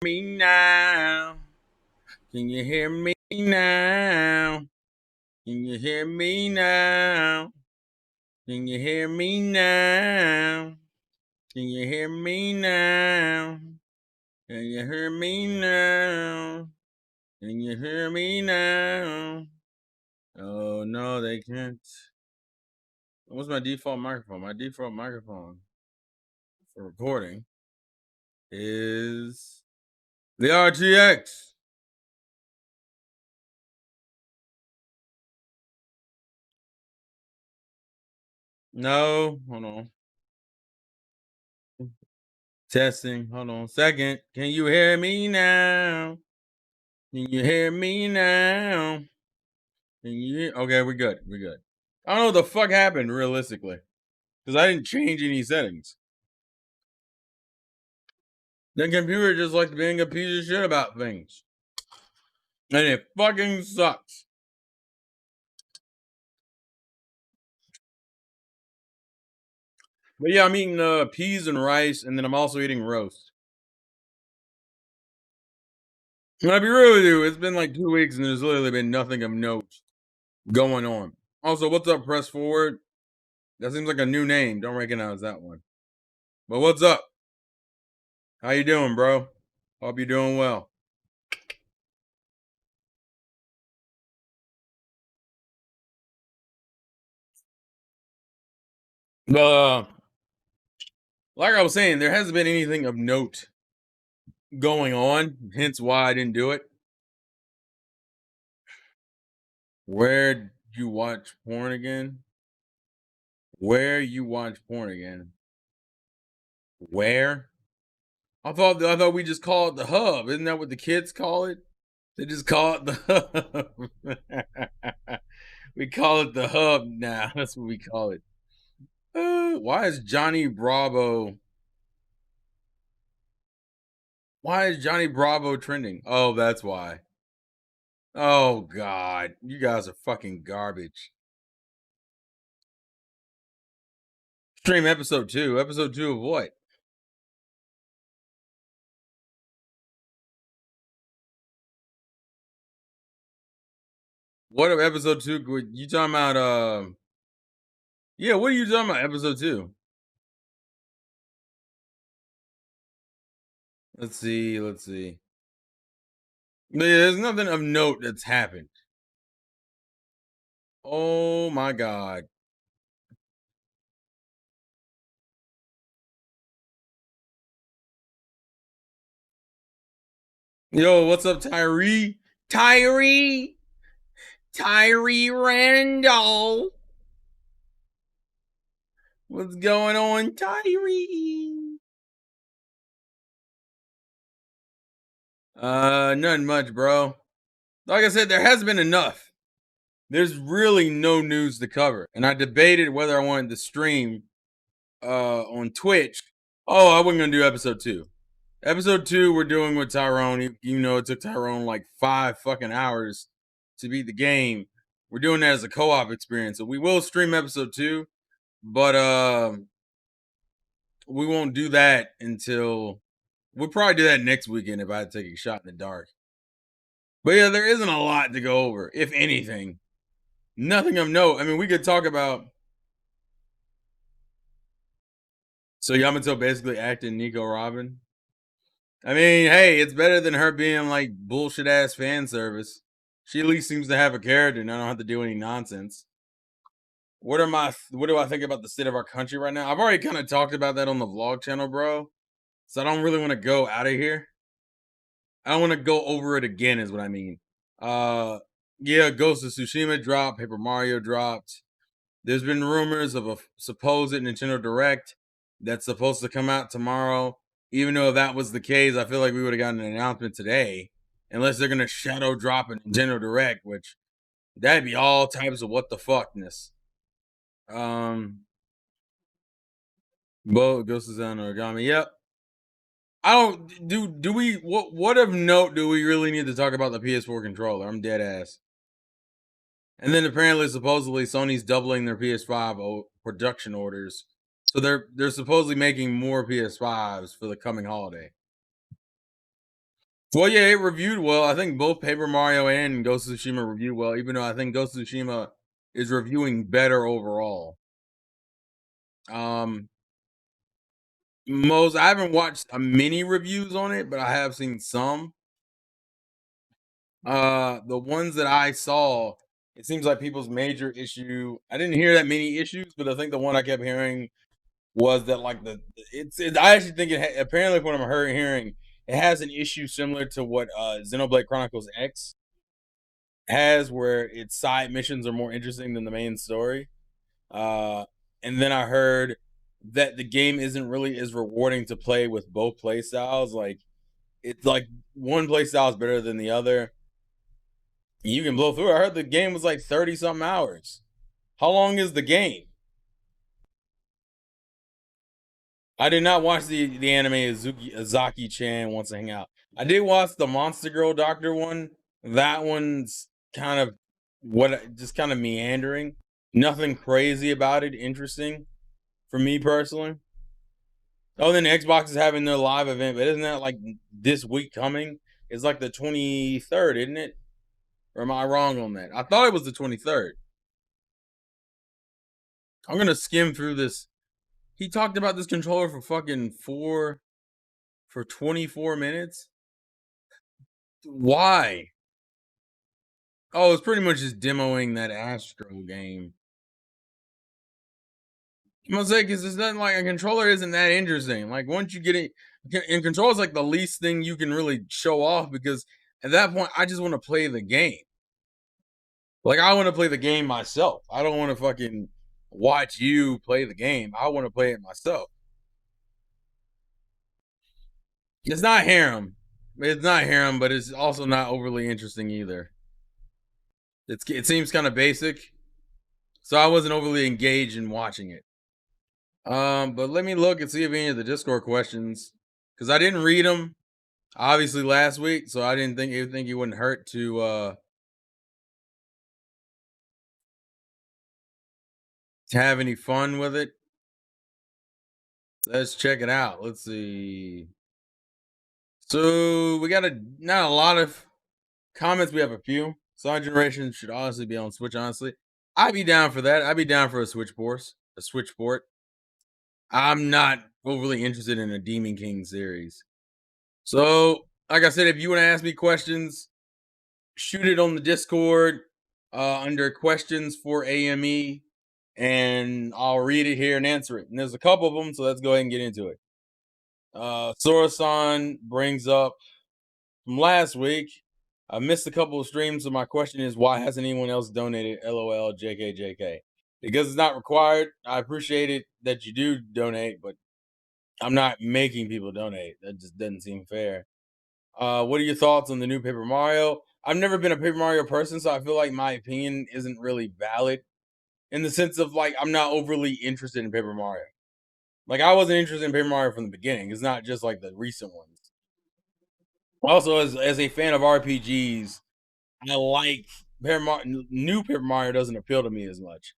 me now? Can you hear me now? Can you hear me now? Can you hear me now? Can you hear me now? Can you hear me now? Can you hear me now? Oh no, they can't. What's my default microphone? My default microphone for recording is the RTX. No, hold on. Testing. Hold on. Second. Can you hear me now? Can you hear me now? Can you hear? Okay, we're good. We're good. I don't know what the fuck happened realistically because I didn't change any settings. The computer just likes being a piece of shit about things, and it fucking sucks. But yeah, I'm eating peas and rice, and then I'm also eating roast. And I'll be real with you, it's been like 2 weeks, and there's literally been nothing of note going on. Also, what's up, Press Forward? That seems like a new name. Don't recognize that one. But what's up? How you doing, bro? Hope you're doing well. Uh, like I was saying, there hasn't been anything of note going on, hence why I didn't do it. Where you watch porn again? Where you watch porn again? Where? I thought we just call it the hub. Isn't that what the kids call it? They just call it the hub. We call it the hub now. That's what we call it. Why is Johnny Bravo? Why is Johnny Bravo trending? Oh, that's why. Oh God, you guys are fucking garbage. Stream episode two. Episode two of what? What of episode two? You talking about? Yeah. What are you talking about? Episode two. Let's see. Let's see. Yeah, there's nothing of note that's happened. Oh my God. Yo, what's up, Tyree? Tyree. Tyree Randall. What's going on, Tyree? Nothing much, bro. Like I said, there has been enough. There's really no news to cover. And I debated whether I wanted to stream on Twitch. Oh, I wasn't gonna do episode two. Episode two, we're doing with Tyrone. You know, it took Tyrone like 5 fucking hours to beat the game. We're doing that as a co-op experience. So we will stream episode two, but we won't do that until we'll probably do that next weekend if I had to take a shot in the dark. But yeah, there isn't a lot to go over, if anything. Nothing of note. I mean, we could talk about. So Yamato basically acting Nico Robin. I mean, hey, it's better than her being like bullshit ass fan service. She at least seems to have a character and I don't have to do any nonsense. What do I think about the state of our country right now? I've already kind of talked about that on the vlog channel, bro. So I don't really want to go out of here. I don't want to go over it again, is what I mean. Yeah, Ghost of Tsushima dropped, Paper Mario dropped. There's been rumors of a supposed Nintendo Direct that's supposed to come out tomorrow. Even though if that was the case, I feel like we would have gotten an announcement today. Unless they're gonna shadow drop a Nintendo Direct, which that'd be all types of what the fuckness. Um, Ghost of Zen Origami. Yep. I don't do we what of note do we really need to talk about the PS4 controller? I'm dead ass. And then apparently, supposedly, Sony's doubling their PS5 production orders, so they're supposedly making more PS5s for the coming holiday. Well, yeah, it reviewed well. I think both Paper Mario and Ghost of Tsushima reviewed well, even though I think Ghost of Tsushima is reviewing better overall. Um, most I haven't watched many reviews on it, but I have seen some. The ones that I saw, it seems like people's major issue. I didn't hear that many issues, but I think the one I kept hearing was that like I actually think apparently from what I'm hearing, it has an issue similar to what Xenoblade Chronicles X has, where its side missions are more interesting than the main story. Uh, and then I heard that the game isn't really as rewarding to play with both play styles. Like it's like one play style is better than the other. You can blow through it. I heard the game was like 30 something hours. How long is the game? I did not watch the anime Azaki Chan wants to hang out. I did watch the Monster Girl Doctor one. That one's kind of just kind of meandering. Nothing crazy about it. Interesting for me personally. Oh, then Xbox is having their live event, but isn't that like this week coming? It's like the 23rd, isn't it? Or am I wrong on that? I thought it was the 23rd. I'm gonna skim through this. He talked about this controller for fucking 24 minutes. Why? Oh, it's pretty much just demoing that Astro game. I'm gonna say because it's nothing like a controller isn't that interesting. Like once you get it, and control is like the least thing you can really show off because at that point I just want to play the game. Like I want to play the game myself. I don't want to fucking watch you play the game. I want to play it myself. It's not harem. It's not harem, but it's also not overly interesting either. It seems kind of basic, so I wasn't overly engaged in watching it. But let me look and see if any of the Discord questions, because I didn't read them obviously last week, so I didn't think it wouldn't hurt to have any fun with it. Let's check it out. Let's see. So we got not a lot of comments. We have a few. Side Generation should honestly be on Switch. Honestly, I'd be down for that. I'd be down for a Switch port. A Switch port. I'm not overly interested in a Demon King series. So, like I said, if you want to ask me questions, shoot it on the Discord under questions for AME, and I'll read it here and answer it. And there's a couple of them, so let's go ahead and get into it. Sorosan brings up from last week. I missed a couple of streams, so my question is, why hasn't anyone else donated? LOL, JK, JK. Because it's not required. I appreciate it that you do donate, but I'm not making people donate. That just doesn't seem fair. What are your thoughts on the new Paper Mario? I've never been a Paper Mario person, so I feel like my opinion isn't really valid in the sense of like I'm not overly interested in Paper Mario. Like I wasn't interested in Paper Mario from the beginning. It's not just like the recent ones. Also, as a fan of RPGs, I like new Paper Mario doesn't appeal to me as much.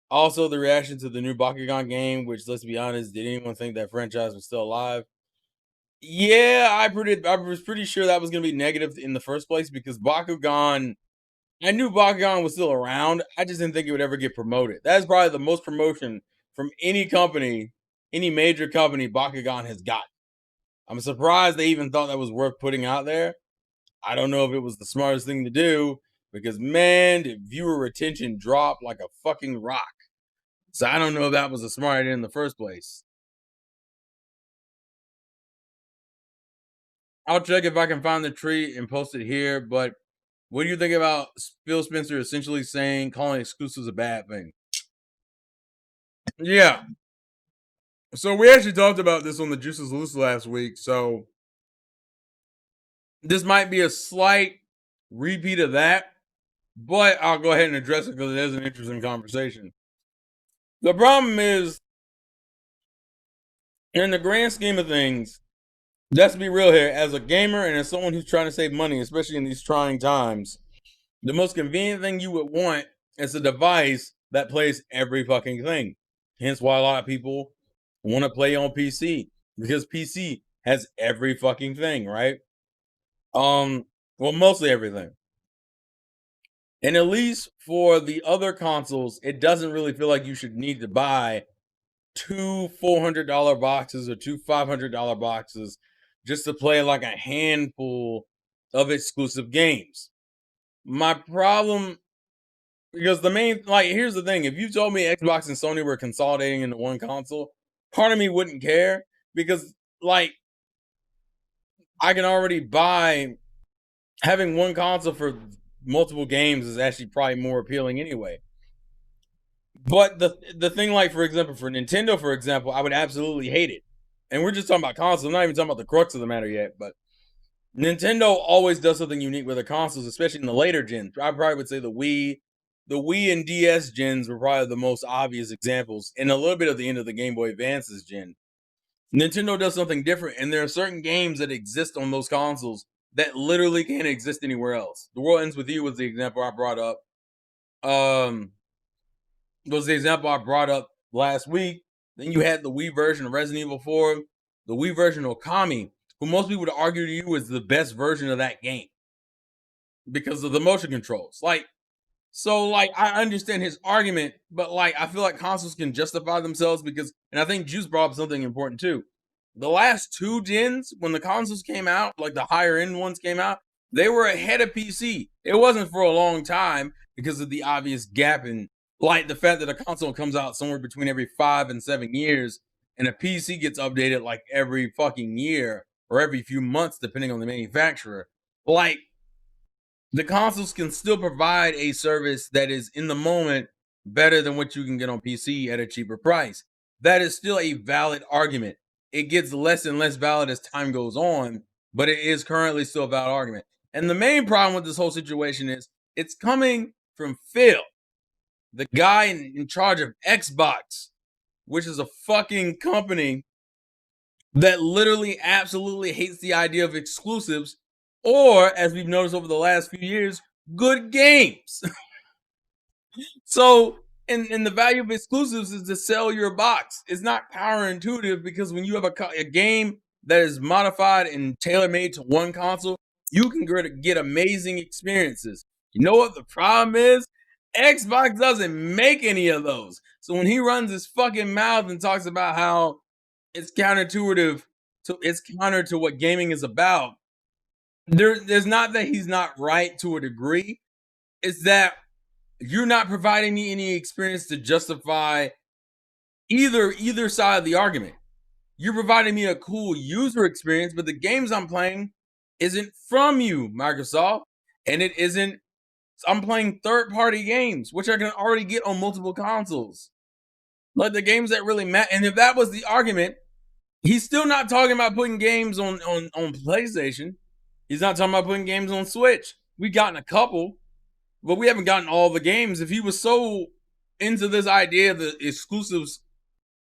Also, the reaction to the new Bakugan game, which let's be honest, did anyone think that franchise was still alive? Yeah, I was pretty sure that was gonna be negative in the first place because Bakugan. I knew Bakugan was still around. I just didn't think it would ever get promoted. That's probably the most promotion from any company, any major company Bakugan has got. I'm surprised they even thought that was worth putting out there. I don't know if it was the smartest thing to do because man, did viewer retention drop like a fucking rock. So I don't know if that was a smart idea in the first place. I'll check if I can find the tweet and post it here. But what do you think about Phil Spencer essentially saying calling exclusives a bad thing? Yeah. So we actually talked about this on the Juices Loose last week. So this might be a slight repeat of that, but I'll go ahead and address it because it is an interesting conversation. The problem is, in the grand scheme of things, let's be real here. As a gamer and as someone who's trying to save money, especially in these trying times, the most convenient thing you would want is a device that plays every fucking thing. Hence why a lot of people want to play on PC because PC has every fucking thing, right? Well, mostly everything. And at least for the other consoles, it doesn't really feel like you should need to buy two $400 boxes or two $500 boxes just to play like a handful of exclusive games. My problem, because the main, like, here's the thing: if you told me Xbox and Sony were consolidating into one console, part of me wouldn't care because, like, I can already buy having one console for multiple games is actually probably more appealing anyway. But the thing, like, for example, for Nintendo, for example, I would absolutely hate it. And we're just talking about consoles. I'm not even talking about the crux of the matter yet. But Nintendo always does something unique with their consoles, especially in the later gens. I probably would say the Wii and DS gens were probably the most obvious examples, and a little bit of the end of the Game Boy Advance's gen. Nintendo does something different, and there are certain games that exist on those consoles that literally can't exist anywhere else. The World Ends With You was the example I brought up. Um, was the example I brought up last week. Then you had the Wii version of Resident Evil 4, the Wii version of Okami, who most people would argue to you is the best version of that game because of the motion controls. Like, so, like, I understand his argument, but, like, I feel like consoles can justify themselves because, and I think Juice brought up something important too. The last two gens, when the consoles came out, like the higher end ones came out, they were ahead of PC. It wasn't for a long time because of the obvious gap in, like, the fact that a console comes out somewhere between every 5 and 7 years, and a PC gets updated like every fucking year or every few months, depending on the manufacturer. Like, the consoles can still provide a service that is in the moment better than what you can get on PC at a cheaper price. That is still a valid argument. It gets less and less valid as time goes on, but it is currently still a valid argument. And the main problem with this whole situation is it's coming from Phil, the guy in charge of Xbox, which is a fucking company that literally absolutely hates the idea of exclusives, or, as we've noticed over the last few years, good games. So, and the value of exclusives is to sell your box. It's not counterintuitive because when you have a game that is modified and tailor made to one console, you can get amazing experiences. You know what the problem is? Xbox doesn't make any of those. So when he runs his fucking mouth and talks about how it's counterintuitive, it's counter to what gaming is about, there's not that he's not right to a degree. It's that you're not providing me any experience to justify either side of the argument. You're providing me a cool user experience, but the games I'm playing isn't from you, Microsoft, and it isn't. I'm playing third-party games, which I can already get on multiple consoles. Like the games that really matter. And if that was the argument, he's still not talking about putting games on PlayStation. He's not talking about putting games on Switch. We've gotten a couple, but we haven't gotten all the games. If he was so into this idea that exclusives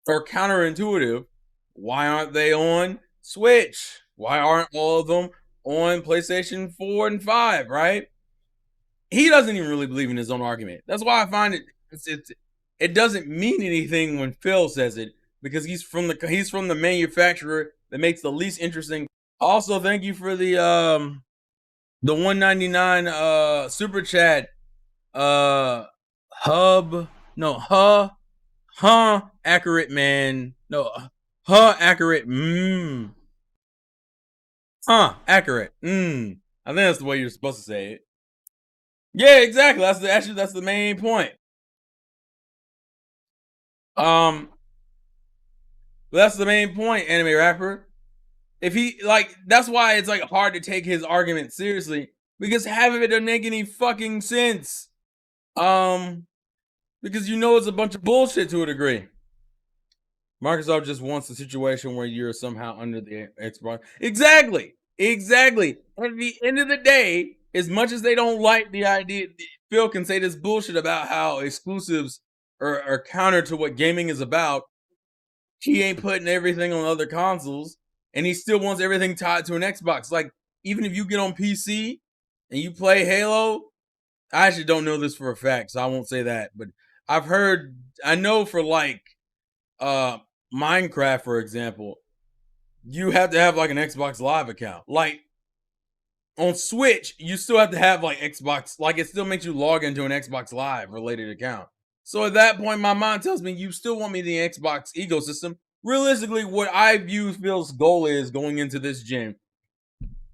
are counterintuitive, why aren't they on Switch? Why aren't all of them on PlayStation 4 and 5, right? He doesn't even really believe in his own argument. That's why I find it doesn't mean anything when Phil says it because he's from the manufacturer that makes the least interesting. Also, thank you for the 199 super chat. Hub no accurate man. No accurate accurate. I think that's the way you're supposed to say it. Yeah, exactly. That's the main point. That's the main point, anime rapper. If he, like, that's why it's like hard to take his argument seriously because half of it doesn't make any fucking sense. Because you know it's a bunch of bullshit to a degree. Microsoft just wants a situation where you're somehow under the Xbox. Exactly. At the end of the day, as much as they don't like the idea, Phil can say this bullshit about how exclusives are counter to what gaming is about. He ain't putting everything on other consoles, and he still wants everything tied to an Xbox. Like, even if you get on PC and you play Halo, I actually don't know this for a fact, so I won't say that. But I know for like Minecraft, for example, you have to have like an Xbox Live account. Like, On Switch, you still have to have like Xbox, like it still makes you log into an Xbox Live related account. So at that point, my mind tells me you still want me the Xbox ecosystem. Realistically, what I view Phil's goal is going into this gen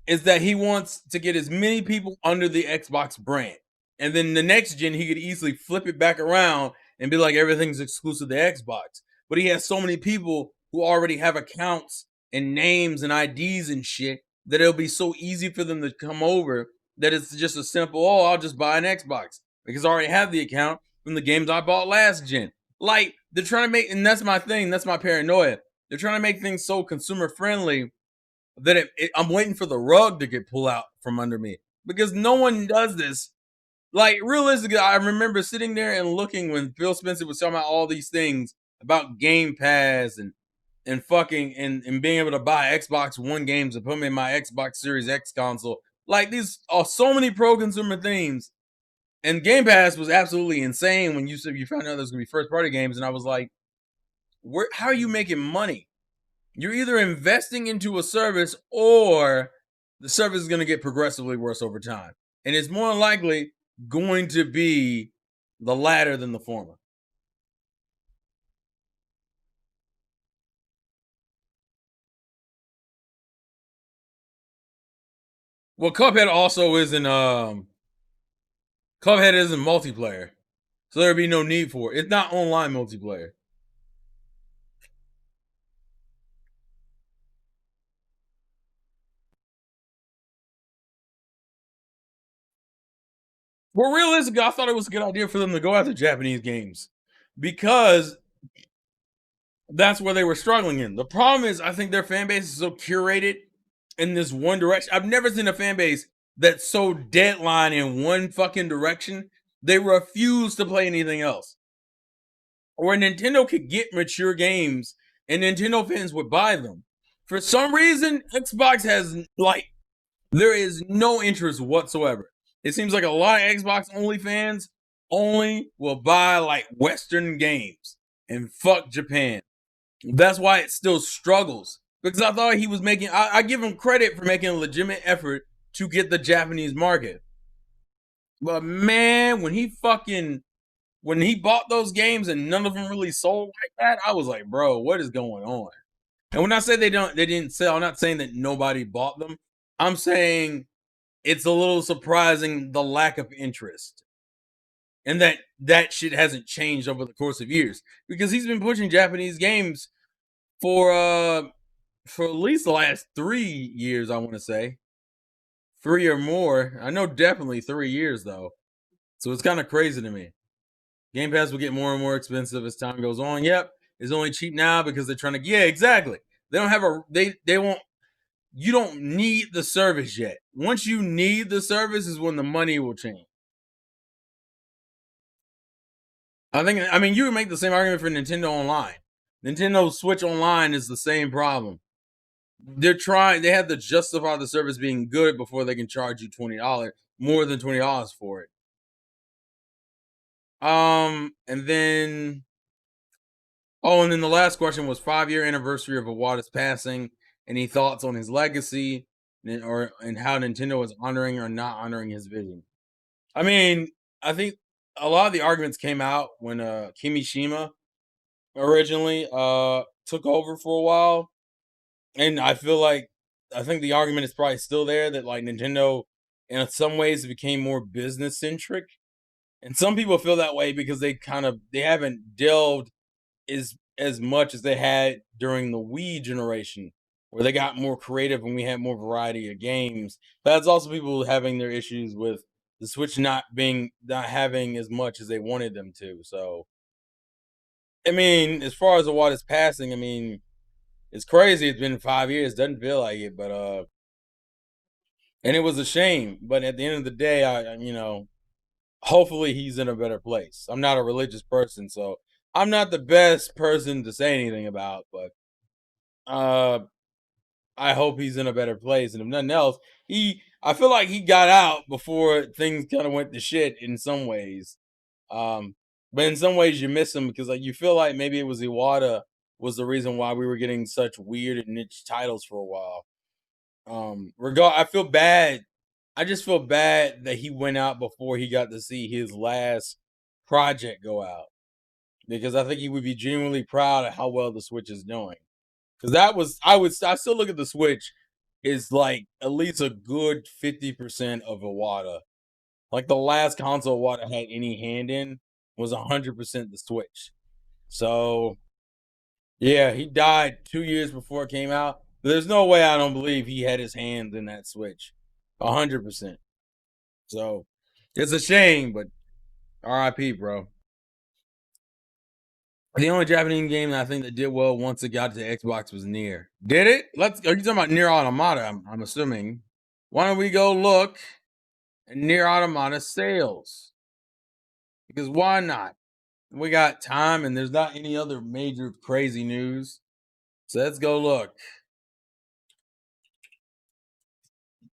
is that he wants to get as many people under the Xbox brand. And then the next gen, he could easily flip it back around and be like, everything's exclusive to Xbox. But he has so many people who already have accounts and names and IDs and shit that it'll be so easy for them to come over that it's just a simple, oh, I'll just buy an Xbox because I already have the account from the games I bought last gen. Like, they're trying to make, and that's my thing, that's my paranoia. They're trying to make things so consumer friendly that I'm waiting for the rug to get pulled out from under me because no one does this. Like, realistically, I remember sitting there and looking when Phil Spencer was talking about all these things about Game Pass and fucking and being able to buy Xbox One games and put them in my Xbox Series X console. Like, these are so many pro consumer themes. And Game Pass was absolutely insane when you said you found out there's gonna be first party games, and I was like, where? How are you making money? You're either investing into a service or the service is going to get progressively worse over time. And it's more likely going to be the latter than the former. Well, Cuphead also isn't Cuphead isn't multiplayer. So there'd be no need for it. It's not online multiplayer. Well, realistically, I thought it was a good idea for them to go after Japanese games because that's where they were struggling in. The problem is, I think their fan base is so curated in this one direction. I've never seen a fan base that's so deadline in one fucking direction. They refuse to play anything else. Or Nintendo could get mature games and Nintendo fans would buy them. For some reason, Xbox has like there is no interest whatsoever. It seems like a lot of Xbox only fans only will buy like Western games and fuck Japan. That's why it still struggles because I thought he was making. I give him credit for making a legitimate effort to get the Japanese market, but man, when he bought those games and none of them really sold like that, I was like, bro, what is going on? And when I say they didn't sell, I'm not saying that nobody bought them. I'm saying it's a little surprising the lack of interest and that shit hasn't changed over the course of years because he's been pushing Japanese games for for at least the last 3 years, I want to say 3 or more. I know definitely 3 years though, so it's kind of crazy to me. Game Pass will get more and more expensive as time goes on. Yep, it's only cheap now because they're trying to. Yeah, exactly. They don't have a. They won't. You don't need the service yet. Once you need the service, is when the money will change. I think. I mean, you can make the same argument for Nintendo Online. Nintendo Switch Online is the same problem. They're trying. They have to justify the service being good before they can charge you $20, more than $20 for it. And then and then the last question was 5 year anniversary of Iwata's passing. Any thoughts on his legacy and how Nintendo is honoring or not honoring his vision? I mean, I think a lot of the arguments came out when Kimishima originally took over for a while. And I think the argument is probably still there that like Nintendo in some ways became more business centric. And some people feel that way because they haven't delved as much as they had during the Wii generation, where they got more creative and we had more variety of games. But that's also people having their issues with the Switch not having as much as they wanted them to. So I mean, as far as what is passing, I mean, it's crazy. It's been 5 years. Doesn't feel like it, but and it was a shame. But at the end of the day, hopefully he's in a better place. I'm not a religious person, so I'm not the best person to say anything about, but uh I hope he's in a better place. And if nothing else, I feel like he got out before things kind of went to shit in some ways. Um but in some ways you miss him because like you feel like maybe it was Iwata was the reason why we were getting such weird and niche titles for a while. I feel bad I just feel bad that he went out before he got to see his last project go out, because I think he would be genuinely proud of how well the Switch is doing. Because that was, I still look at the Switch is like at least a good 50% of Iwata. Like the last console Iwata had any hand in was 100% the Switch. So yeah, he died 2 years before it came out. There's no way I don't believe he had his hands in that Switch, 100%. So it's a shame, but R.I.P. bro. The only Japanese game that I think that did well once it got to Xbox was Near. Did it? Are you talking about Near Automata? I'm assuming. Why don't we go look at Near Automata sales? Because why not? We got time, and there's not any other major crazy news. So let's go look.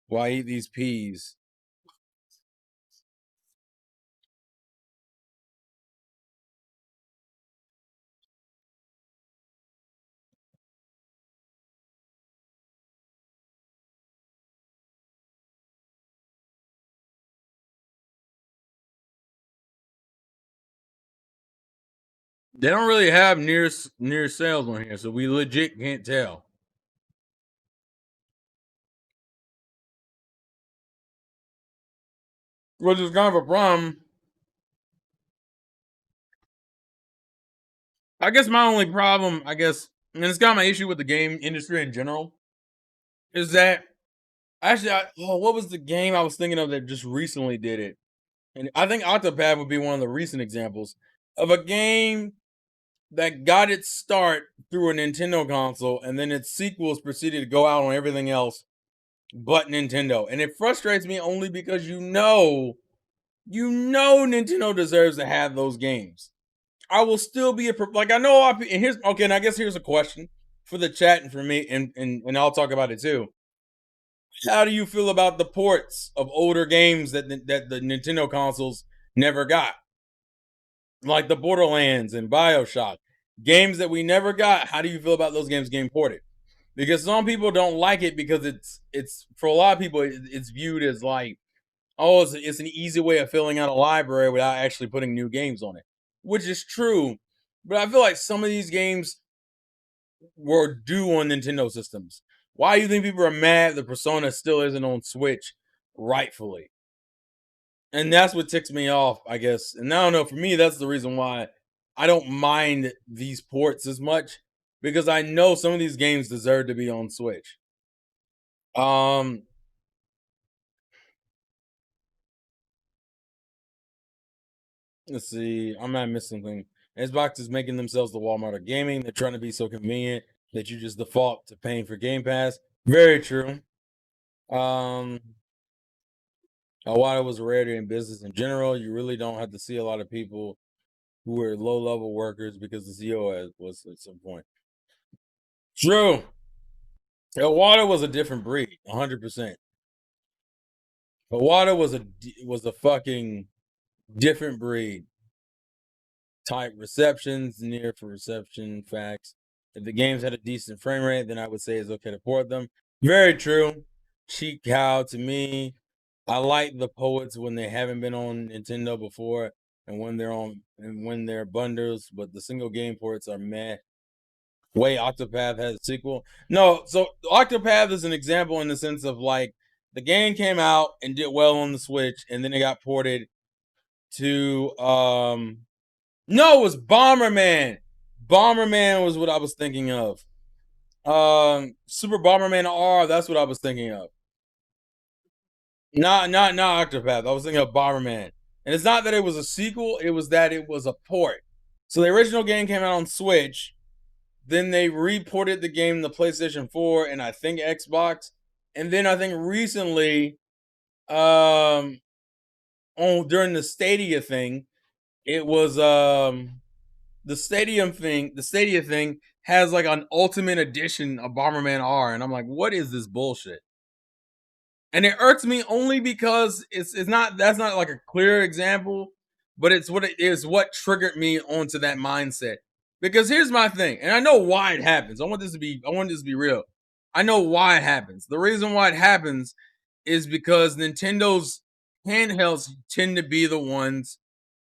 Why eat these peas? They don't really have near sales on here, so we legit can't tell. Which is kind of a problem. I guess my only problem, and it's kind of my issue with the game industry in general, is that actually, what was the game I was thinking of that just recently did it? And I think Octopath would be one of the recent examples of a game that got its start through a Nintendo console, and then its sequels proceeded to go out on everything else but Nintendo. And it frustrates me only because Nintendo deserves to have those games. I will still be like, I know, and here's okay. And I guess here's a question for the chat and for me, and I'll talk about it too. How do you feel about the ports of older games that the Nintendo consoles never got, like the Borderlands and Bioshock, games that we never got? How do you feel about those games getting ported? Because some people don't like it because it's for a lot of people it's viewed as like, oh, it's an easy way of filling out a library without actually putting new games on it, which is true. But I feel like some of these games were due on Nintendo systems. Why do you think people are mad the Persona still isn't on Switch rightfully? And that's what ticks me off, I guess. And I don't know, for me, that's the reason why I don't mind these ports as much, because I know some of these games deserve to be on Switch. Um, let's see. I'm not missing something. Xbox is making themselves the Walmart of gaming. They're trying to be so convenient that you just default to paying for Game Pass. Very true. While it was a rarity in business in general, you really don't have to see a lot of people who were low level workers because the CEO was at some point. True. Iwata was a different breed, 100%. Iwata was a fucking different breed. Type receptions, near for reception facts. If the games had a decent frame rate, then I would say it's okay to port them. Very true. Cheap cow to me. I like the poets when they haven't been on Nintendo before, and when they're bundles, but the single game ports are meh. Way Octopath has a sequel. No, so Octopath is an example in the sense of like the game came out and did well on the Switch, and then it got ported to no, it was Bomberman. Bomberman was what I was thinking of. Super Bomberman R, that's what I was thinking of. Not Octopath. I was thinking of Bomberman. And it's not that it was a sequel, it was that it was a port. So the original game came out on Switch. Then they reported the game to PlayStation 4 and I think Xbox. And then I think recently, during the Stadia thing, it was the Stadia thing has like an ultimate edition of Bomberman R, and I'm like, what is this bullshit? And it irks me only because that's not like a clear example, but it's what triggered me onto that mindset. Because here's my thing, and I know why it happens. I want this to be real. I know why it happens. The reason why it happens is because Nintendo's handhelds tend to be the ones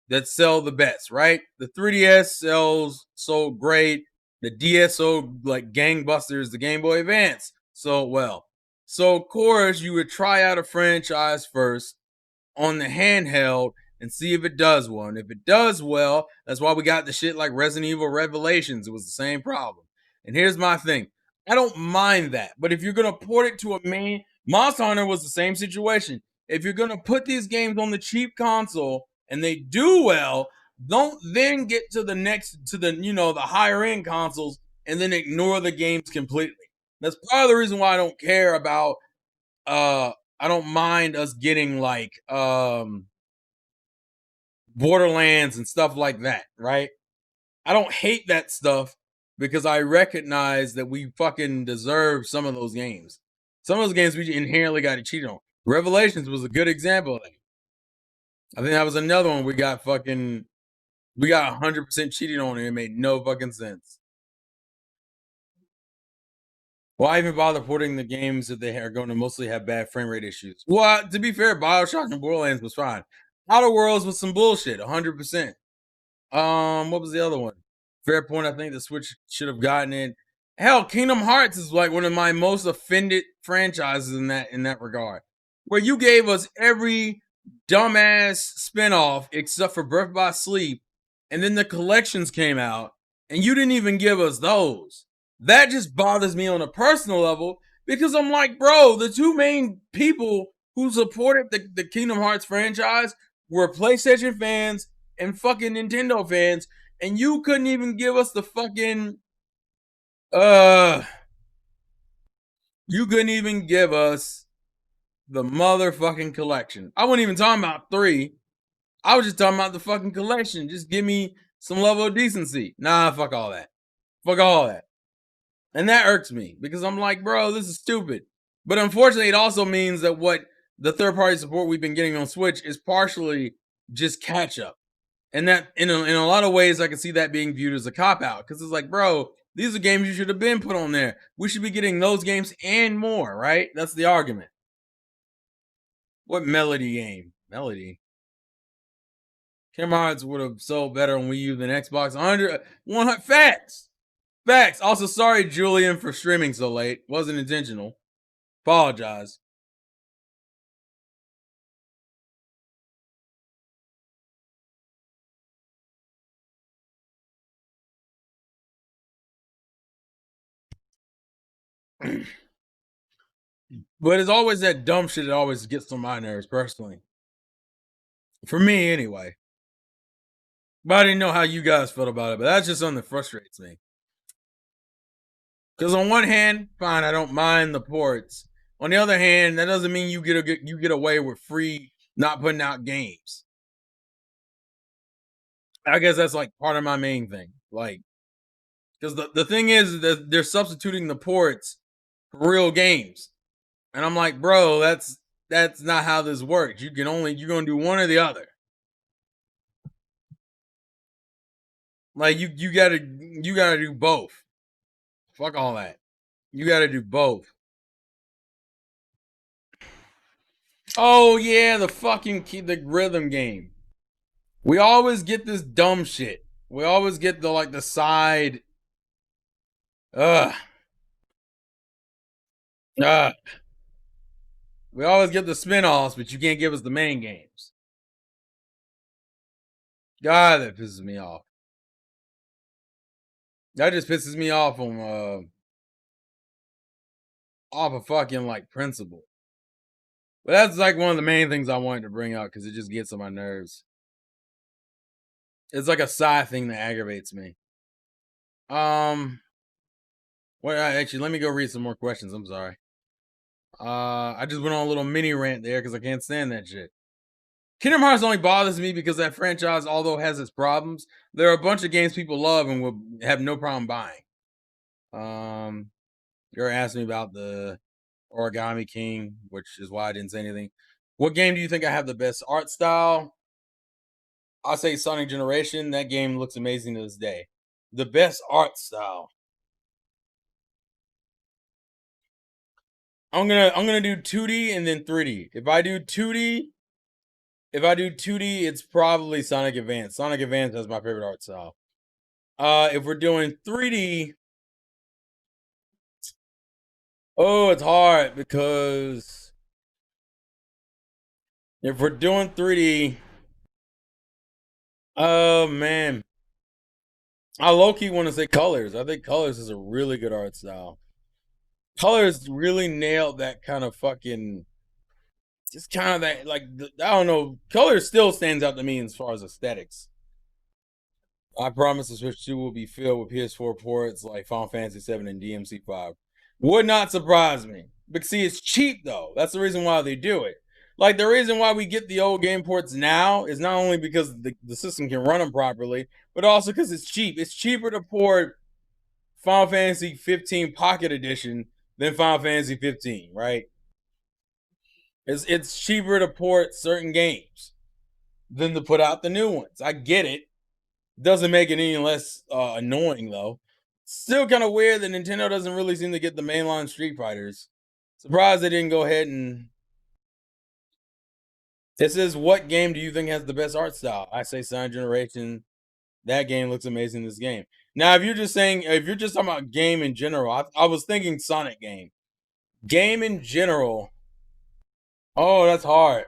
that sell the best, right? The 3DS sells so great. The DS sold like gangbusters. The Game Boy Advance sold well. So of course you would try out a franchise first on the handheld and see if it does well. And if it does well, that's why we got the shit like Resident Evil Revelations. It was the same problem. And here's my thing. I don't mind that. But if you're gonna port it to a main, Monster Hunter was the same situation. If you're gonna put these games on the cheap console and they do well, don't then get to the next to the the higher end consoles and then ignore the games completely. That's part of the reason why I don't care about I don't mind us getting like Borderlands and stuff like that, right? I don't hate that stuff because I recognize that we fucking deserve some of those games. Some of those games we inherently got to cheat on. Revelations was a good example of that. I think that was another one we got 100% cheating on and it made no fucking sense. Why even bother porting the games if they are going to mostly have bad frame rate issues? Well, to be fair, Bioshock and Borderlands was fine. Outer Worlds was some bullshit, 100%. What was the other one? Fair point. I think the Switch should have gotten it. Hell, Kingdom Hearts is like one of my most offended franchises in that regard. Where you gave us every dumbass spinoff except for Birth by Sleep, and then the collections came out, and you didn't even give us those. That just bothers me on a personal level because I'm like, bro, the two main people who supported the Kingdom Hearts franchise were PlayStation fans and fucking Nintendo fans, and you couldn't even give us the fucking you couldn't even give us the motherfucking collection. I wasn't even talking about 3. I was just talking about the fucking collection. Just give me some level of decency. Nah, fuck all that. Fuck all that. And that irks me because I'm like, bro, this is stupid. But unfortunately, it also means that what the third party support we've been getting on Switch is partially just catch up. And that in a lot of ways, I can see that being viewed as a cop out because it's like, bro, these are games you should have been put on there. We should be getting those games and more, right? That's the argument. What Melody game? Melody. Kingdom Hearts would have sold better on Wii U than Xbox. 100 facts. Facts. Also, sorry, Julian, for streaming so late. Wasn't intentional. Apologize. But it's always that dumb shit that always gets on my nerves, personally. For me, anyway. But I didn't know how you guys felt about it, but that's just something that frustrates me. Because on one hand, fine, I don't mind the ports. On the other hand, that doesn't mean you get away with free not putting out games. I guess that's like part of my main thing. Like, because the thing is that they're substituting the ports for real games. And I'm like, bro, that's not how this works. You're gonna do one or the other. Like you gotta do both. Fuck all that. You gotta do both. Oh yeah, the rhythm game. We always get this dumb shit. We always get the side. Ugh. Ugh. We always get the spin-offs, but you can't give us the main games. God, that pisses me off. That just pisses me off on off a fucking like principle. But that's like one of the main things I wanted to bring up because it just gets on my nerves. It's like a side thing that aggravates me. Well, actually, let me go read some more questions. I'm sorry. I just went on a little mini rant there because I can't stand that shit. Kingdom Hearts only bothers me because that franchise, although it has its problems, there are a bunch of games people love and will have no problem buying. You're asking me about the Origami King, which is why I didn't say anything. What game do you think I have the best art style? I'll say Sonic Generation. That game looks amazing to this day. The best art style. I'm gonna do 2D and then 3D. If I do 2D, it's probably Sonic Advance. Sonic Advance is my favorite art style. If we're doing 3D, oh, it's hard because if we're doing 3D, oh man, I low key want to say Colors. I think Colors is a really good art style. Colors really nailed that kind of fucking, just kind of that, like, I don't know. Colors still stands out to me as far as aesthetics. I promise the Switch 2 will be filled with PS4 ports like Final Fantasy 7 and DMC5. Would not surprise me. But see, it's cheap though. That's the reason why they do it. Like, the reason why we get the old game ports now is not only because the system can run them properly, but also because it's cheap. It's cheaper to port Final Fantasy 15 Pocket Edition than Final Fantasy 15, right? It's cheaper to port certain games than to put out the new ones. I get it. Doesn't make it any less annoying though. Still kind of weird that Nintendo doesn't really seem to get the mainline Street Fighters. Surprised they didn't go ahead and. It says, "What game do you think has the best art style?" I say Sign Generation. That game looks amazing. This game. Now, if you're just talking about game in general, I was thinking Sonic game. Game in general. Oh, that's hard.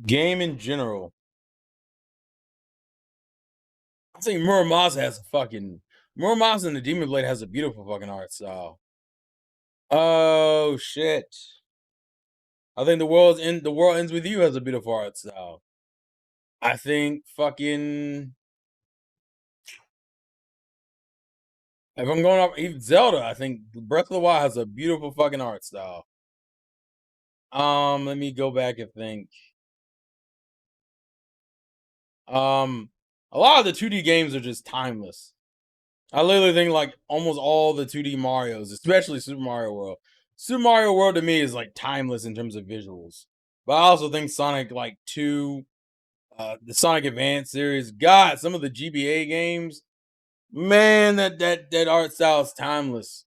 Game in general. I think Muramasa has a fucking. Muramasa and the Demon Blade has a beautiful fucking art style. Oh shit. I think the world ends with you has a beautiful art style. I think fucking, if I'm going off even Zelda, I think Breath of the Wild has a beautiful fucking art style. Let me go back and think. Um, a lot of the 2D games are just timeless. I literally think like almost all the 2D Mario's, especially Super Mario World. Super Mario World to me is like timeless in terms of visuals. But I also think Sonic like 2, the Sonic Advance series, God, some of the GBA games, man, that art style is timeless.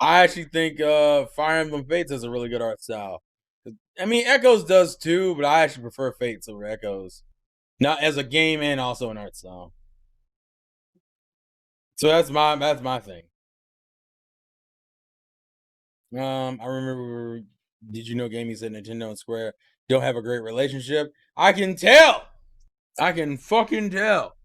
I actually think Fire Emblem Fates has a really good art style. I mean, Echoes does too, but I actually prefer Fates over Echoes. Not as a game and also an art style. So that's my thing. I remember. Did you know Gaming said Nintendo and Square don't have a great relationship? I can tell. I can fucking tell.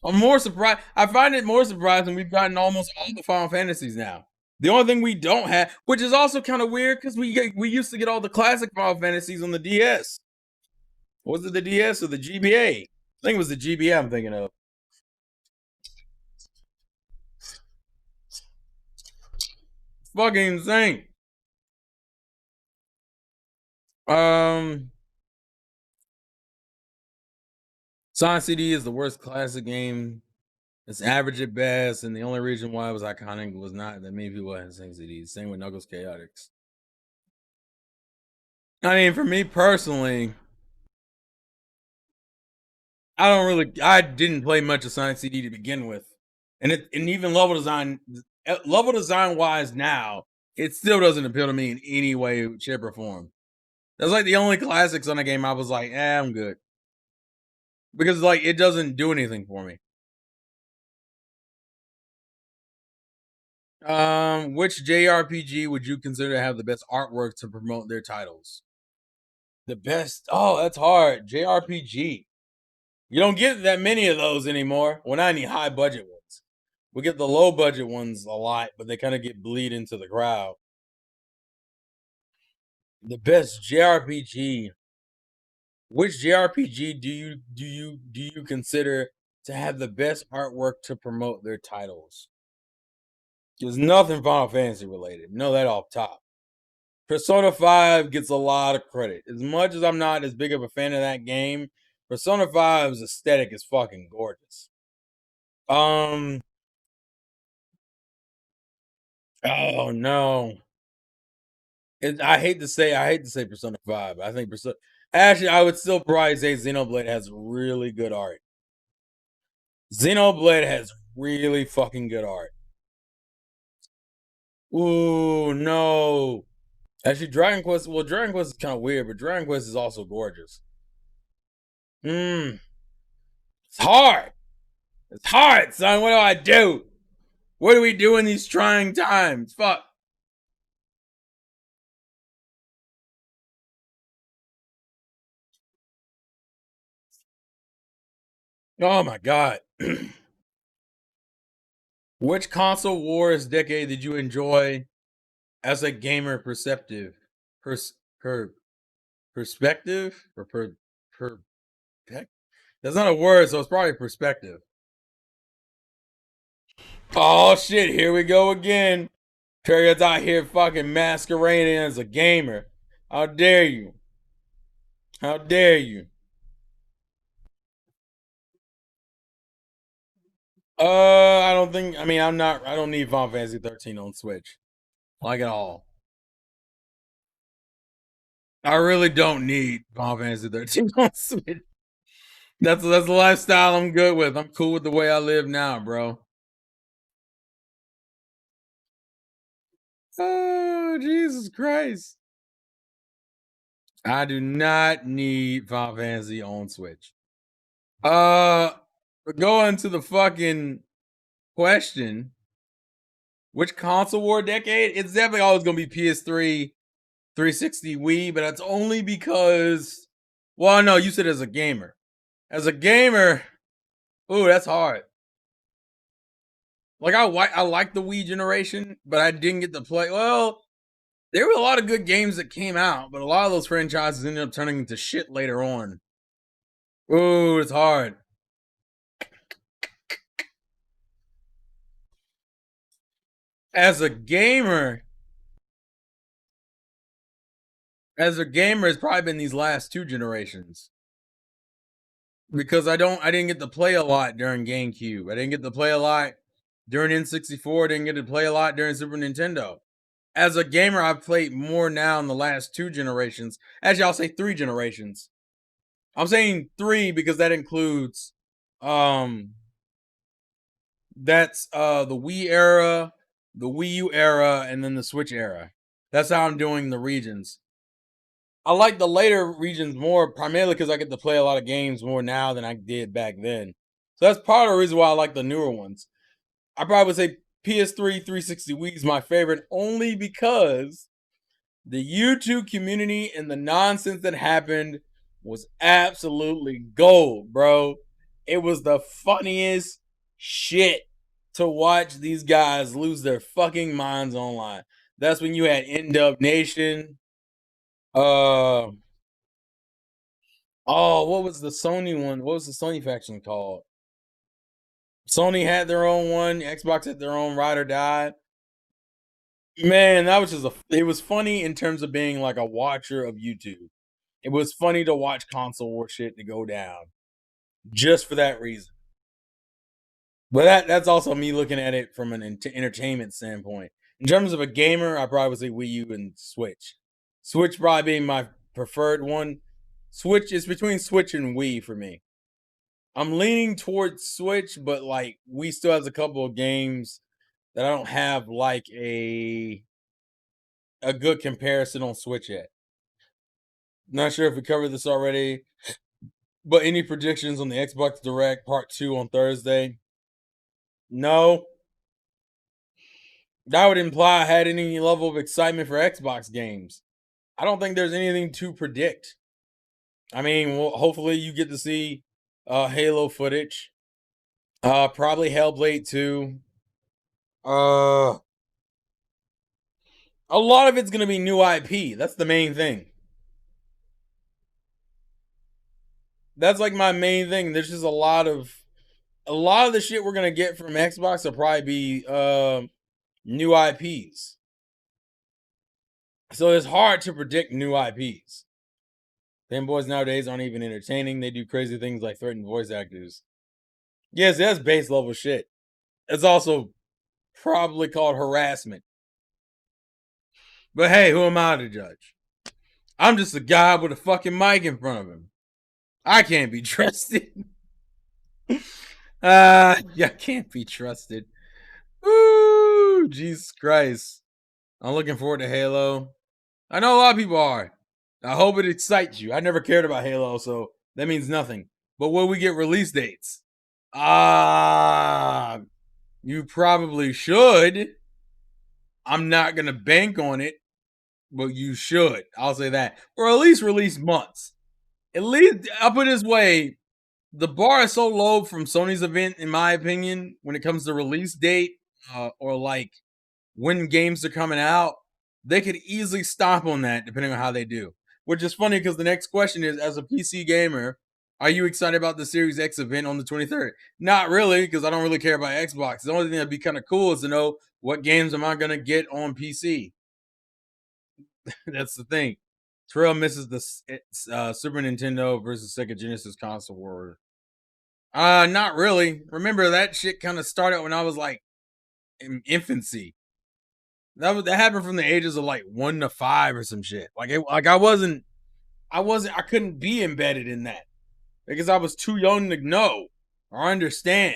I'm more surprised. I find it more surprising we've gotten almost all the Final Fantasies now. The only thing we don't have, which is also kind of weird, because we used to get all the classic Final Fantasies on the DS. Was it the DS or the GBA? I think it was the GBA I'm thinking of. Fucking insane. Um, Sonic CD is the worst classic game. It's average at best, and the only reason why it was iconic was not that many people had Sonic CD. Same with Knuckles Chaotix. I mean, for me personally, I didn't play much of Sonic CD to begin with, and even level design wise now, it still doesn't appeal to me in any way, shape, or form. That's like the only classics on the game I was like, I'm good, because like it doesn't do anything for me. Which JRPG would you consider to have the best artwork to promote their titles? The best? Oh, that's hard. JRPG. You don't get that many of those anymore. Well, not any high budget ones. We get the low budget ones a lot, but they kind of get bleed into the crowd. The best JRPG. Which JRPG do you consider to have the best artwork to promote their titles? There's nothing Final Fantasy related. Know that off top. Persona 5 gets a lot of credit. As much as I'm not as big of a fan of that game, Persona 5's aesthetic is fucking gorgeous. Um oh no. I hate to say Persona 5. I think Persona, actually, I would still probably say Xenoblade has really good art. Xenoblade has really fucking good art. Ooh, no. Actually, Dragon Quest. Well, Dragon Quest is kind of weird, but Dragon Quest is also gorgeous. It's hard. It's hard, son. What do I do? What do we do in these trying times? Fuck. Oh my god. Which console wars decade did you enjoy as a gamer perceptive? Pers- per perspective or per that's not a word, so it's probably perspective. Oh shit, here we go again. Periods out here fucking masquerading as a gamer. How dare you? How dare you? I don't think. I mean, I'm not. I don't need Final Fantasy 13 on Switch, like at all. I really don't need Final Fantasy 13 on Switch. That's the lifestyle I'm good with. I'm cool with the way I live now, bro. Oh Jesus Christ! I do not need Final Fantasy on Switch. Uh, going to the fucking question. Which console war decade? It's definitely always gonna be PS3, 360, Wii, but that's only because. Well, no, you said as a gamer. As a gamer, ooh, that's hard. Like I like the Wii generation, but I didn't get to play. Well, there were a lot of good games that came out, but a lot of those franchises ended up turning into shit later on. Ooh, it's hard. As a gamer, it's probably been these last two generations because I didn't get to play a lot during GameCube. I didn't get to play a lot during N64. I didn't get to play a lot during Super Nintendo. As a gamer, I've played more now in the last two generations. Actually, I'll say three generations. I'm saying three because that includes um that's the Wii era, the Wii U era, and then the Switch era. That's how I'm doing the regions. I like the later regions more, primarily because I get to play a lot of games more now than I did back then. So that's part of the reason why I like the newer ones. I probably would say PS3 360 Wii is my favorite only because the YouTube community and the nonsense that happened was absolutely gold, bro. It was the funniest shit to watch these guys lose their fucking minds online. That's when you had End Up Nation. Uh oh, what was the Sony one? What was the Sony faction called? Sony had their own one. Xbox had their own Ride or Die. Man, that was just it was funny in terms of being like a watcher of YouTube. It was funny to watch console war shit to go down just for that reason. But that's also me looking at it from an entertainment standpoint. In terms of a gamer, I probably would say Wii U and Switch. Switch probably being my preferred one. Switch is between Switch and Wii for me. I'm leaning towards Switch, but like Wii still has a couple of games that I don't have like a good comparison on Switch yet. Not sure if we covered this already, but any predictions on the Xbox Direct Part 2 on Thursday? No. That would imply I had any level of excitement for Xbox games. I don't think there's anything to predict. I mean, well, hopefully you get to see Halo footage. Probably Hellblade 2. Uh a lot of it's gonna be new IP. That's the main thing. That's like my main thing. There's just a lot of the shit we're gonna get from Xbox will probably be new IPs. So it's hard to predict new IPs. Fanboys nowadays aren't even entertaining. They do crazy things like threaten voice actors. Yes, that's base level shit. It's also probably called harassment. But hey, who am I to judge? I'm just a guy with a fucking mic in front of him. I can't be trusted. Yeah, can't be trusted. Ooh, Jesus Christ. I'm looking forward to Halo. I know a lot of people are. I hope it excites you. I never cared about Halo, so that means nothing. But will we get release dates? Ah, you probably should. I'm not gonna bank on it, but you should. I'll say that. Or at least release months. At least I'll put it this way. The bar is so low from Sony's event, in my opinion, when it comes to release date or like when games are coming out. They could easily stop on that depending on how they do. Which is funny because the next question is, as a PC gamer, are you excited about the Series X event on the 23rd? Not really, because I don't really care about Xbox. The only thing that'd be kind of cool is to know what games am I gonna get on PC. That's the thing. Terrell misses the Super Nintendo versus Sega Genesis console war. Not really. Remember that shit kind of started when I was like in infancy. That happened from the ages of like 1 to 5 or some shit. I couldn't be embedded in that because I was too young to know or understand.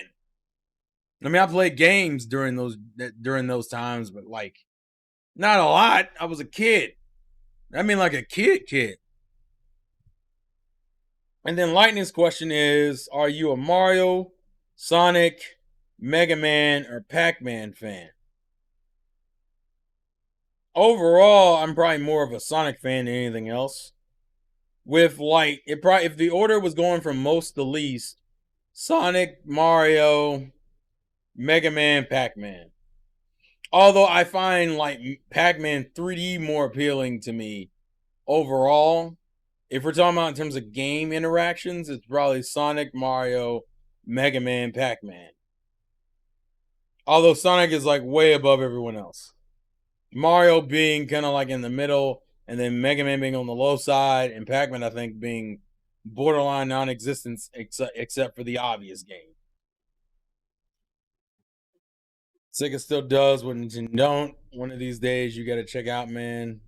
I mean, I played games during those times, but like not a lot. I was a kid. I mean, like a kid. And then Lightning's question is, are you a Mario, Sonic, Mega Man, or Pac-Man fan? Overall, I'm probably more of a Sonic fan than anything else. With like it probably if the order was going from most to least, Sonic, Mario, Mega Man, Pac-Man. Although I find like Pac-Man 3D more appealing to me overall. If we're talking about in terms of game interactions, it's probably Sonic, Mario, Mega Man, Pac-Man. Although Sonic is like way above everyone else. Mario being kind of like in the middle, and then Mega Man being on the low side, and Pac-Man I think being borderline non-existent except for the obvious game. Sega still does what Nintendo don't. One of these days you got to check out, man.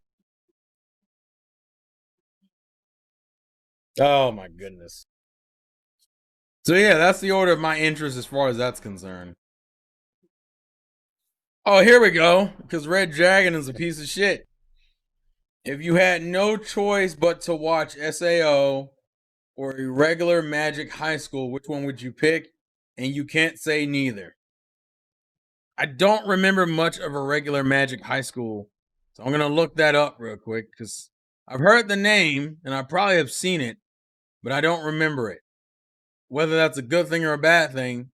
Oh my goodness. So yeah, that's the order of my interest as far as that's concerned. Oh, here we go. Because Red Dragon is a piece of shit. If you had no choice but to watch SAO or Irregular Magic High School, which one would you pick? And you can't say neither. I don't remember much of Irregular Magic High School, so I'm gonna look that up real quick because I've heard the name and I probably have seen it, but I don't remember it. Whether that's a good thing or a bad thing,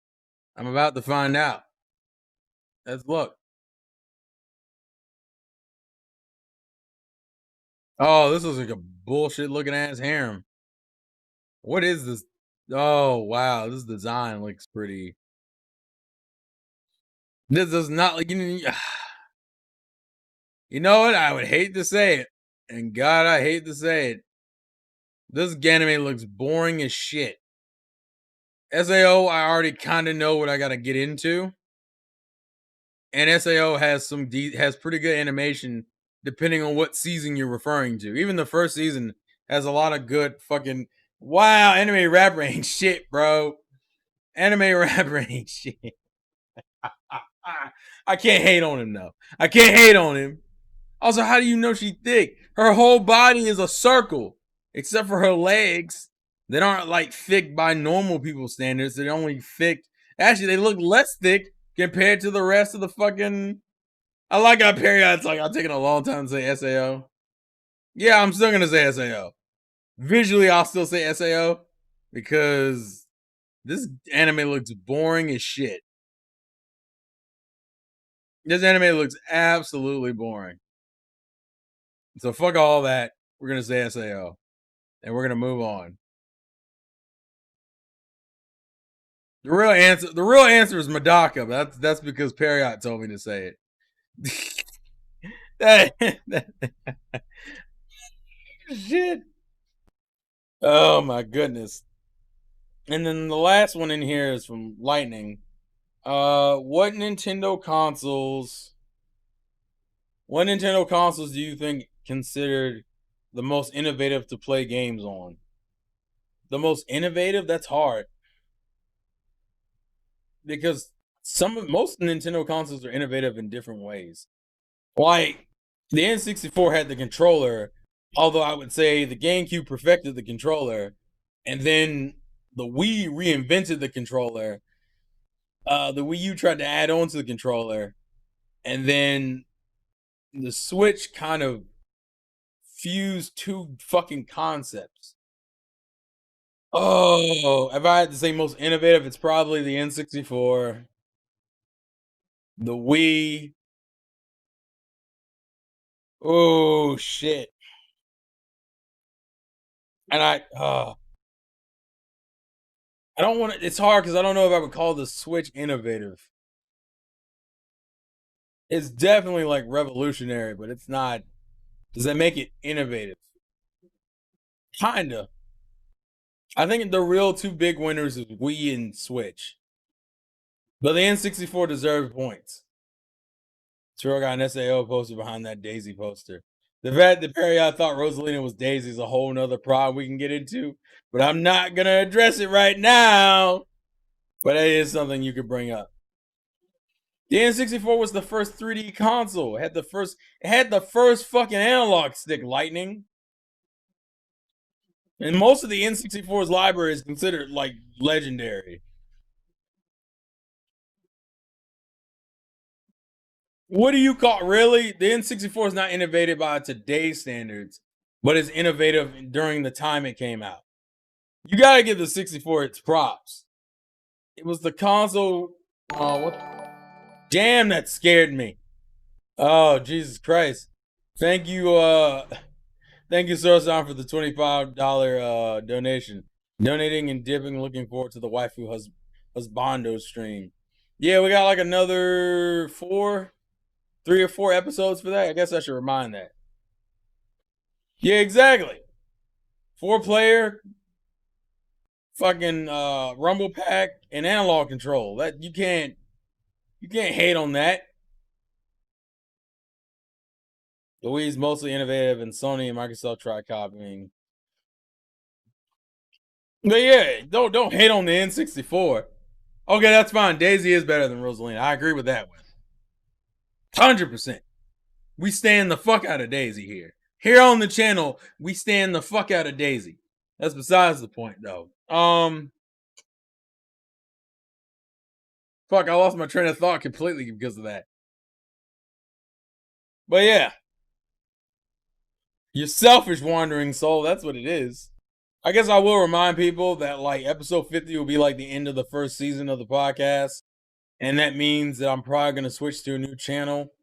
I'm about to find out. Let's look. Oh, this is like a bullshit looking ass harem. What is this? Oh wow, this design looks pretty. This does not like you know what? I would hate to say it, and God, I hate to say it. This anime looks boring as shit. SAO, I already kind of know what I got to get into, and SAO has has pretty good animation depending on what season you're referring to. Even the first season has a lot of good fucking wow anime rap range shit, bro. Anime rap range shit. I can't hate on him though. I can't hate on him. Also, how do you know she's thick? Her whole body is a circle, except for her legs. They aren't like thick by normal people standards. They're only thick. Actually, they look less thick compared to the rest of the fucking. I like how Period's like, I'm taking a long time to say SAO. Yeah, I'm still gonna say SAO. Visually, I'll still say SAO because this anime looks boring as shit. This anime looks absolutely boring. So fuck all that. We're gonna say SAO, and we're gonna move on. The real answer is Madaka. But that's because Period told me to say it. that shit. Oh my goodness. And then the last one in here is from Lightning. What Nintendo consoles? What Nintendo consoles do you think considered the most innovative to play games on? The most innovative? That's hard because most Nintendo consoles are innovative in different ways. Like The N64 had the controller, although I would say the GameCube perfected the controller, and then the Wii reinvented the controller. The Wii U tried to add on to the controller, and then the Switch kind of fused two fucking concepts. Oh, if I had to say most innovative, it's probably the N64, the Wii. Oh shit! And I don't want to. It's hard because I don't know if I would call the Switch innovative. It's definitely like revolutionary, but it's not. Does that make it innovative? Kinda. I think the real two big winners is Wii and Switch. But the N64 deserved points. Sure got an SAO poster behind that Daisy poster. The fact that Perry I thought Rosalina was Daisy is a whole nother problem we can get into, but I'm not gonna address it right now. But it is something you could bring up. The N64 was the first 3D console. It had the first fucking analog stick, Lightning. And most of the N64's library is considered like legendary. What do you call really? The N64 is not innovative by today's standards, but it's innovative during the time it came out. You gotta give the 64 its props. It was the console. Oh, what? Damn, that scared me. Oh, Jesus Christ. Thank you, thank you, Sorosan, for the $25 donation. Donating and dipping, looking forward to the waifu husbando stream. Yeah, we got like another 3 or 4 episodes for that. I guess I should remind that. Yeah, exactly. 4 player, fucking rumble pack and analog control. That you can't hate on that. The Wii's mostly innovative, and Sony and Microsoft try copying. But yeah, don't hate on the N64. Okay, that's fine. Daisy is better than Rosalina. I agree with that one. 100%. We stand the fuck out of Daisy here. Here on the channel, we stand the fuck out of Daisy. That's besides the point, though. Fuck, I lost my train of thought completely because of that. But yeah, you selfish wandering soul. That's what it is. I guess I will remind people that like episode 50 will be like the end of the first season of the podcast. And that means that I'm probably going to switch to a new channel,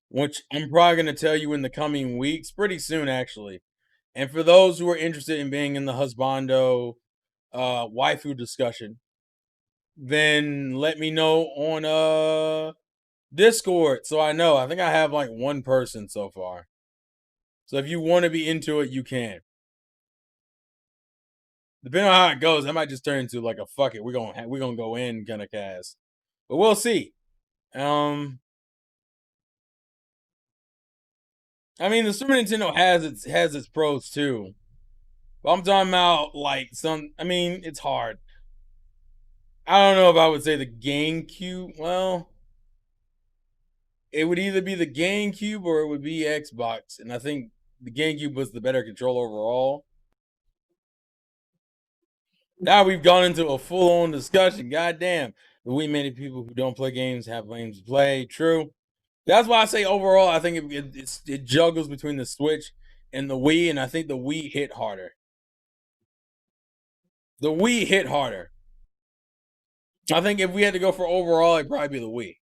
which I'm probably going to tell you in the coming weeks, pretty soon actually. And for those who are interested in being in the husbando waifu discussion, then let me know on Discord so I know. I think I have like one person so far. So if you want to be into it, you can. Depending on how it goes, I might just turn into like a fuck it. We're gonna go in kind of cast, but we'll see. I mean, the Super Nintendo has its pros too. But I'm talking about like some. I mean, it's hard. I don't know if I would say the GameCube. Well, it would either be the GameCube or it would be Xbox, and I think the GameCube was the better controller overall. Now we've gone into a full-on discussion. Goddamn, the way many people who don't play games have games to play. True. That's why I say overall, I think it juggles between the Switch and the Wii, and I think the Wii hit harder. The Wii hit harder. I think if we had to go for overall, it'd probably be the Wii.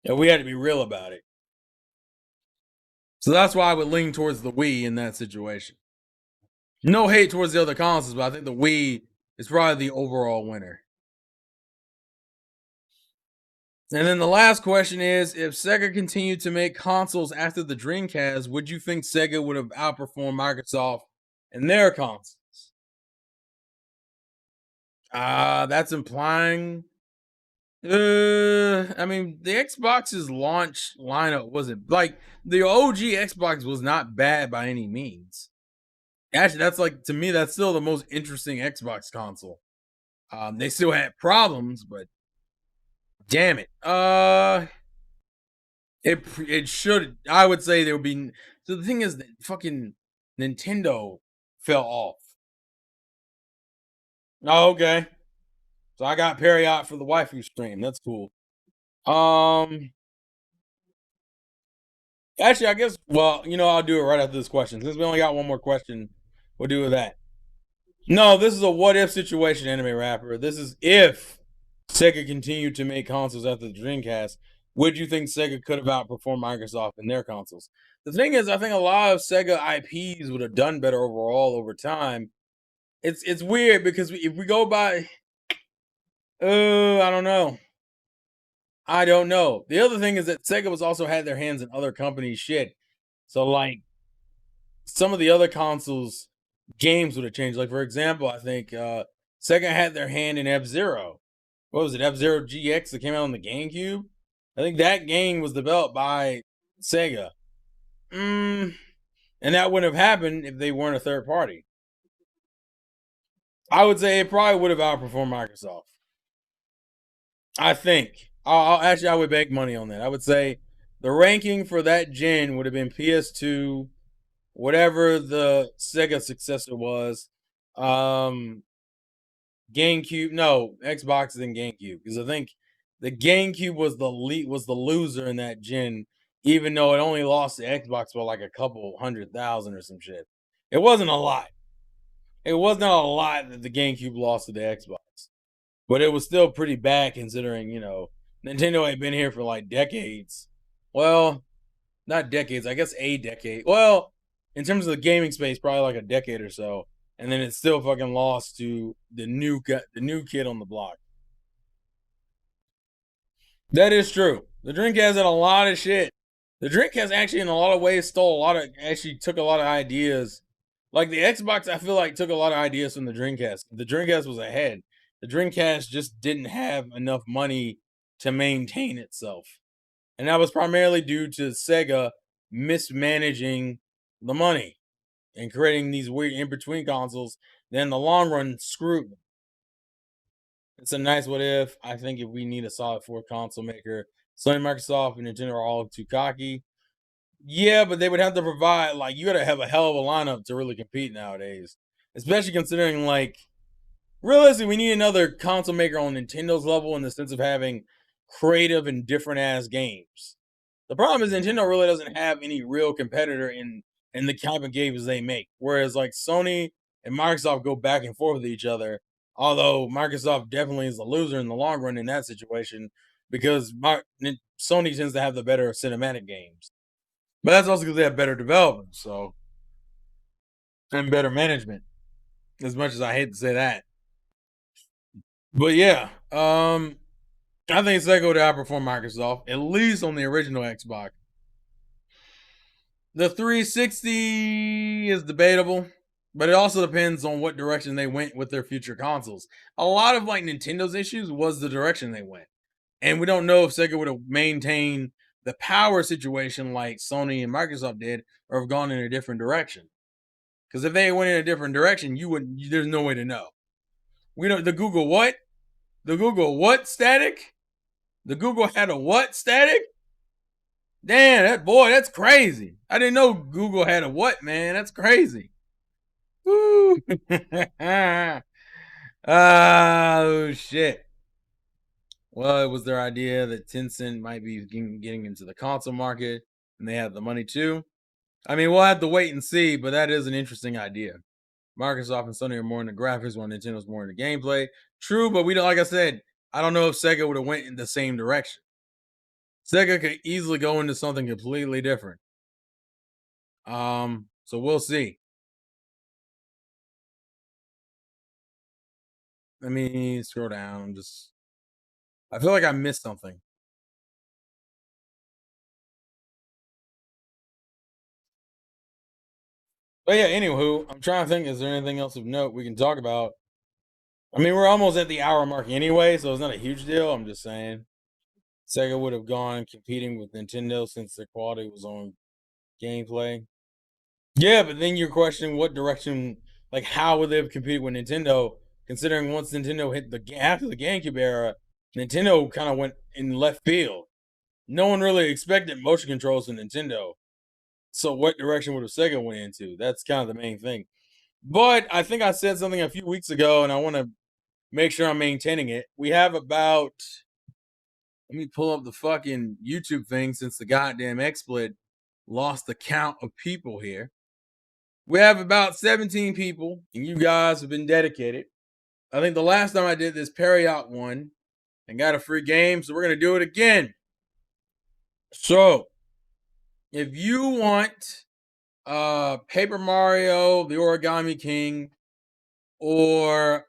If we had to be real about it. So that's why I would lean towards the Wii in that situation. No hate towards the other consoles, but I think the Wii is probably the overall winner. And then the last question is, if Sega continued to make consoles after the Dreamcast, would you think Sega would have outperformed Microsoft in their consoles? That's implying. I mean, the Xbox's launch lineup wasn't like the OG Xbox was not bad by any means. Actually, that's like to me, that's still the most interesting Xbox console. They still had problems, but damn it. It should. I would say there would be. So the thing is that fucking Nintendo fell off. Oh, okay. So I got Periot for the waifu stream. That's cool. Um, Actually, I guess. Well, I'll do it right after this question since we only got one more question. We'll do with that. No, this is a what if situation, anime rapper. This is if Sega continued to make consoles after the Dreamcast. Would you think Sega could have outperformed Microsoft in their consoles? The thing is, I think a lot of Sega IPs would have done better overall over time. It's weird because if we go by, I don't know. I don't know. The other thing is that Sega was also had their hands in other companies' shit. So like some of the other consoles games would have changed. Like for example, I think Sega had their hand in F-Zero. What was it? F-Zero GX that came out on the GameCube. I think that game was developed by Sega. And that wouldn't have happened if they weren't a third party. I would say it probably would have outperformed Microsoft. I think. Actually, I would bank money on that. I would say the ranking for that gen would have been PS2, whatever the Sega successor was, GameCube. No, Xbox and GameCube, because I think the GameCube was the loser in that gen, even though it only lost to Xbox by like a couple 100,000 or some shit. It wasn't a lot. It was not a lot that the GameCube lost to the Xbox, but it was still pretty bad considering Nintendo had been here for like decades. Well, not decades, I guess a decade. Well, in terms of the gaming space, probably like a decade or so, and then it still fucking lost to the new kid on the block. That is true. The Dreamcast had a lot of shit. The Dreamcast actually, in a lot of ways, actually took a lot of ideas. Like the Xbox, I feel like took a lot of ideas from the Dreamcast. The Dreamcast was ahead. The Dreamcast just didn't have enough money to maintain itself. And that was primarily due to Sega mismanaging the money and creating these weird in between consoles. Then in the long run, screwed them. It's a nice what if. I think if we need a solid fourth console maker, Sony, Microsoft, and Nintendo are all too cocky. Yeah, but they would have to provide, like, you gotta have a hell of a lineup to really compete nowadays. Especially considering, like, realistically, we need another console maker on Nintendo's level in the sense of having creative and different ass games. The problem is Nintendo really doesn't have any real competitor in the type of games they make. Whereas like Sony and Microsoft go back and forth with each other. Although Microsoft definitely is the loser in the long run in that situation because Sony tends to have the better cinematic games. But that's also because they have better development, so and better management. As much as I hate to say that, but yeah, I think Sega would outperform Microsoft at least on the original Xbox. The 360 is debatable, but it also depends on what direction they went with their future consoles. A lot of like Nintendo's issues was the direction they went. And we don't know if Sega would have maintained the power situation like Sony and Microsoft did or have gone in a different direction. Because if they went in a different direction, there's no way to know. We don't the Google what? The Google what static? The Google had a what static? Damn, that's crazy. I didn't know Google had a what, man. That's crazy. Woo. Oh shit. Well, it was their idea that Tencent might be getting into the console market, and they have the money too. I mean, we'll have to wait and see, but that is an interesting idea. Microsoft and Sony are more in the graphics, while Nintendo's more in the gameplay. True, but we don't. Like I said, I don't know if Sega would have went in the same direction. Sega could easily go into something completely different. So we'll see. Let me scroll down. I feel like I missed something. But yeah, anywho, I'm trying to think, is there anything else of note we can talk about? I mean, we're almost at the hour mark anyway, so it's not a huge deal. I'm just saying. Sega would have gone competing with Nintendo since their quality was on gameplay. Yeah, but then you're questioning what direction, like how would they have competed with Nintendo, considering once Nintendo hit after the GameCube era, Nintendo kind of went in left field. No one really expected motion controls in Nintendo. So what direction would a Sega went into? That's kind of the main thing. But I think I said something a few weeks ago, and I want to make sure I'm maintaining it. We have about, let me pull up the fucking YouTube thing since the goddamn XSplit lost the count of people here. We have about 17 people, and you guys have been dedicated. I think the last time I did this, Perry out won and got a free game, so we're gonna do it again. So, if you want Paper Mario, the Origami King, or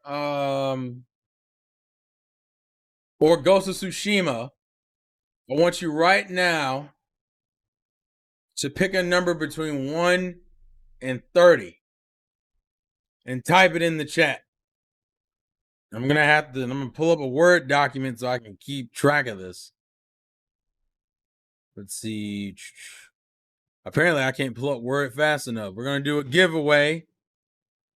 Ghost of Tsushima, I want you right now to pick a number between 1 and 30 and type it in the chat. I'm gonna pull up a Word document so I can keep track of this. Let's see. Apparently, I can't pull up Word fast enough. We're gonna do a giveaway.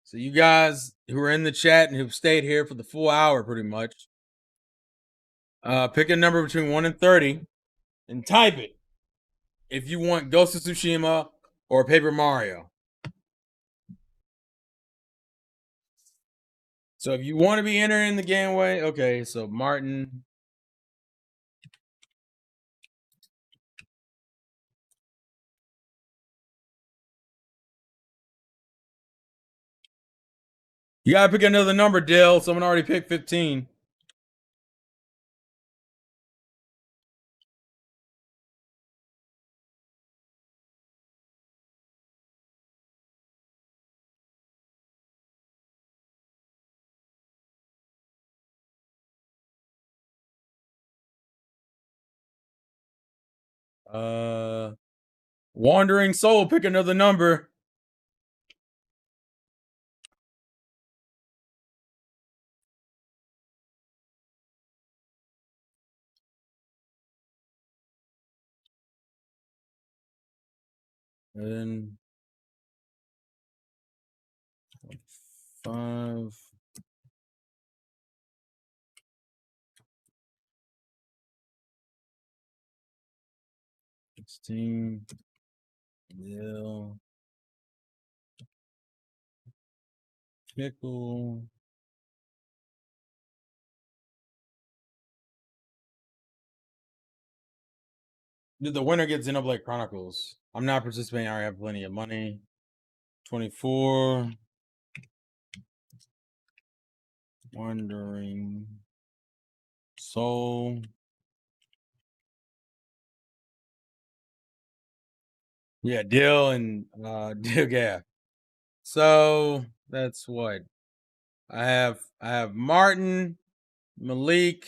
So you guys who are in the chat and who've stayed here for the full hour, pretty much, pick a number between 1 and 30 and type it if you want Ghost of Tsushima or Paper Mario. So if you want to be entering the giveaway, okay. So Martin. You gotta pick another number, Dill. Someone already picked 15. Wandering Soul, pick another number. And 5. 16. Dill. Pickle. The winner gets Xenoblade Chronicles. I'm not participating. I already have plenty of money. 24. Wandering Soul. Yeah, Dill and Dill, yeah. So that's what I have Martin, Malik,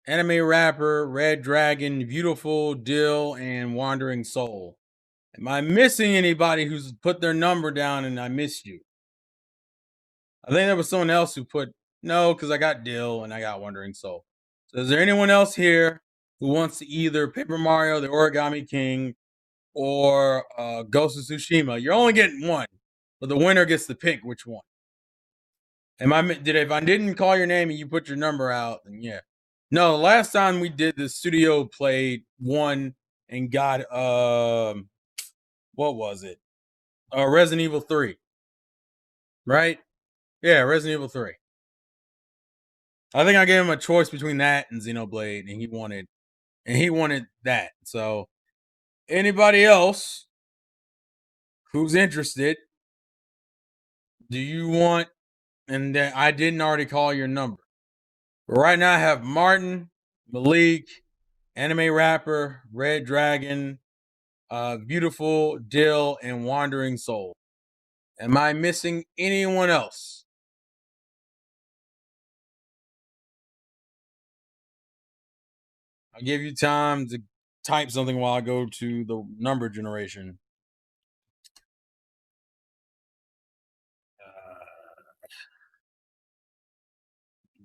Anime Rapper, Red Dragon, Beautiful, Dill, and Wandering Soul. Am I missing anybody who's put their number down and I missed you? I think there was someone else who put no, because I got Dill and I got Wandering Soul. So is there anyone else here who wants to either Paper Mario, the Origami King, or Ghost of Tsushima? You're only getting one, but the winner gets to pick which one. If I didn't call your name and you put your number out, then yeah. No, the last time we did the studio played one and got what was it? Resident Evil 3. Right? Yeah, Resident Evil 3. I think I gave him a choice between that and Xenoblade, and he wanted that. So anybody else who's interested, do you want, and then I didn't already call your number. But right now I have Martin, Malik, Anime Rapper, Red Dragon, Beautiful, Dill, and Wandering Soul. Am I missing anyone else? I'll give you time to type something while I go to the number generation.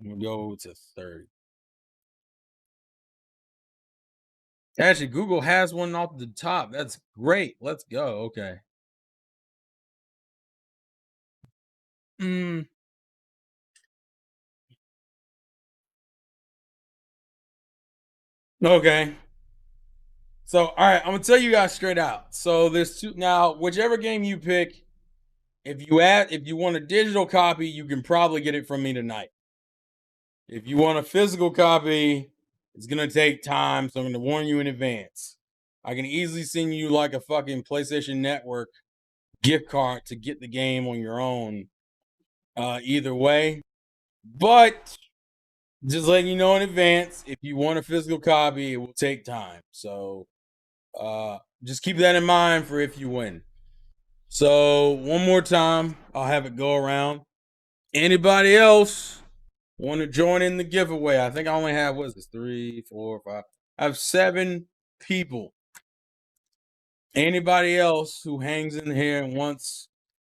We'll go to 30. Actually, Google has one off the top. That's great. Let's go. Okay. Mm. Okay. So, all right, I'm gonna tell you guys straight out. So there's two now. Whichever game you pick, if you want a digital copy, you can probably get it from me tonight. If you want a physical copy, it's gonna take time, so I'm gonna warn you in advance. I can easily send you like a fucking PlayStation Network gift card to get the game on your own. Either way, but just letting you know in advance, if you want a physical copy, it will take time. So just keep that in mind for if you win. So one more time, I'll have it go around. Anybody else want to join in the giveaway? I think I only have what is this? 3, 4, 5. I have 7 people. Anybody else who hangs in here and wants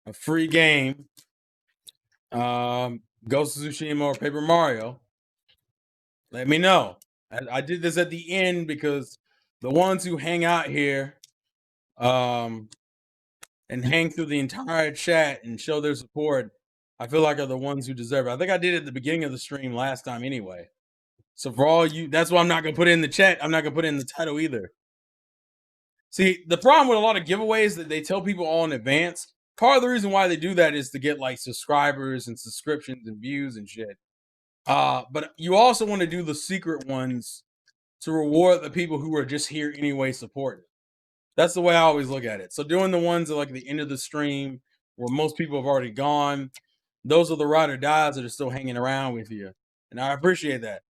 a free game, Ghost of Tsushima or Paper Mario, let me know. I did this at the end because the ones who hang out here, um, and hang through the entire chat and show their support, I feel like are the ones who deserve it. I think I did it at the beginning of the stream last time anyway. So for all you, that's why I'm not gonna put it in the chat. I'm not gonna put it in the title either. See, the problem with a lot of giveaways that they tell people all in advance. Part of the reason why they do that is to get like subscribers and subscriptions and views and shit. But you also want to do the secret ones to reward the people who are just here anyway supporting. That's the way I always look at it. So doing the ones at like the end of the stream where most people have already gone, those are the ride or dies that are still hanging around with you. And I appreciate that.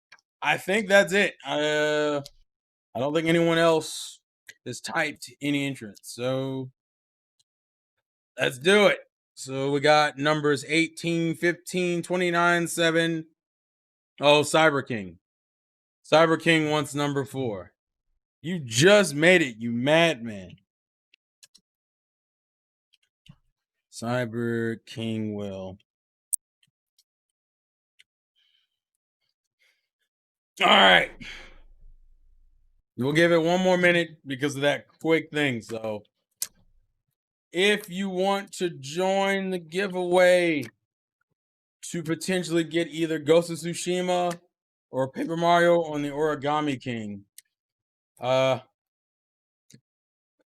I think that's it. I don't think anyone else has typed any entrance. So let's do it. So we got numbers 18, 15, 29, 7. Oh, Cyber King. Cyber King wants number 4. You just made it, you madman. Cyber King will. All right. We'll give it one more minute because of that quick thing. So if you want to join the giveaway to potentially get either Ghost of Tsushima or Paper Mario on the Origami King,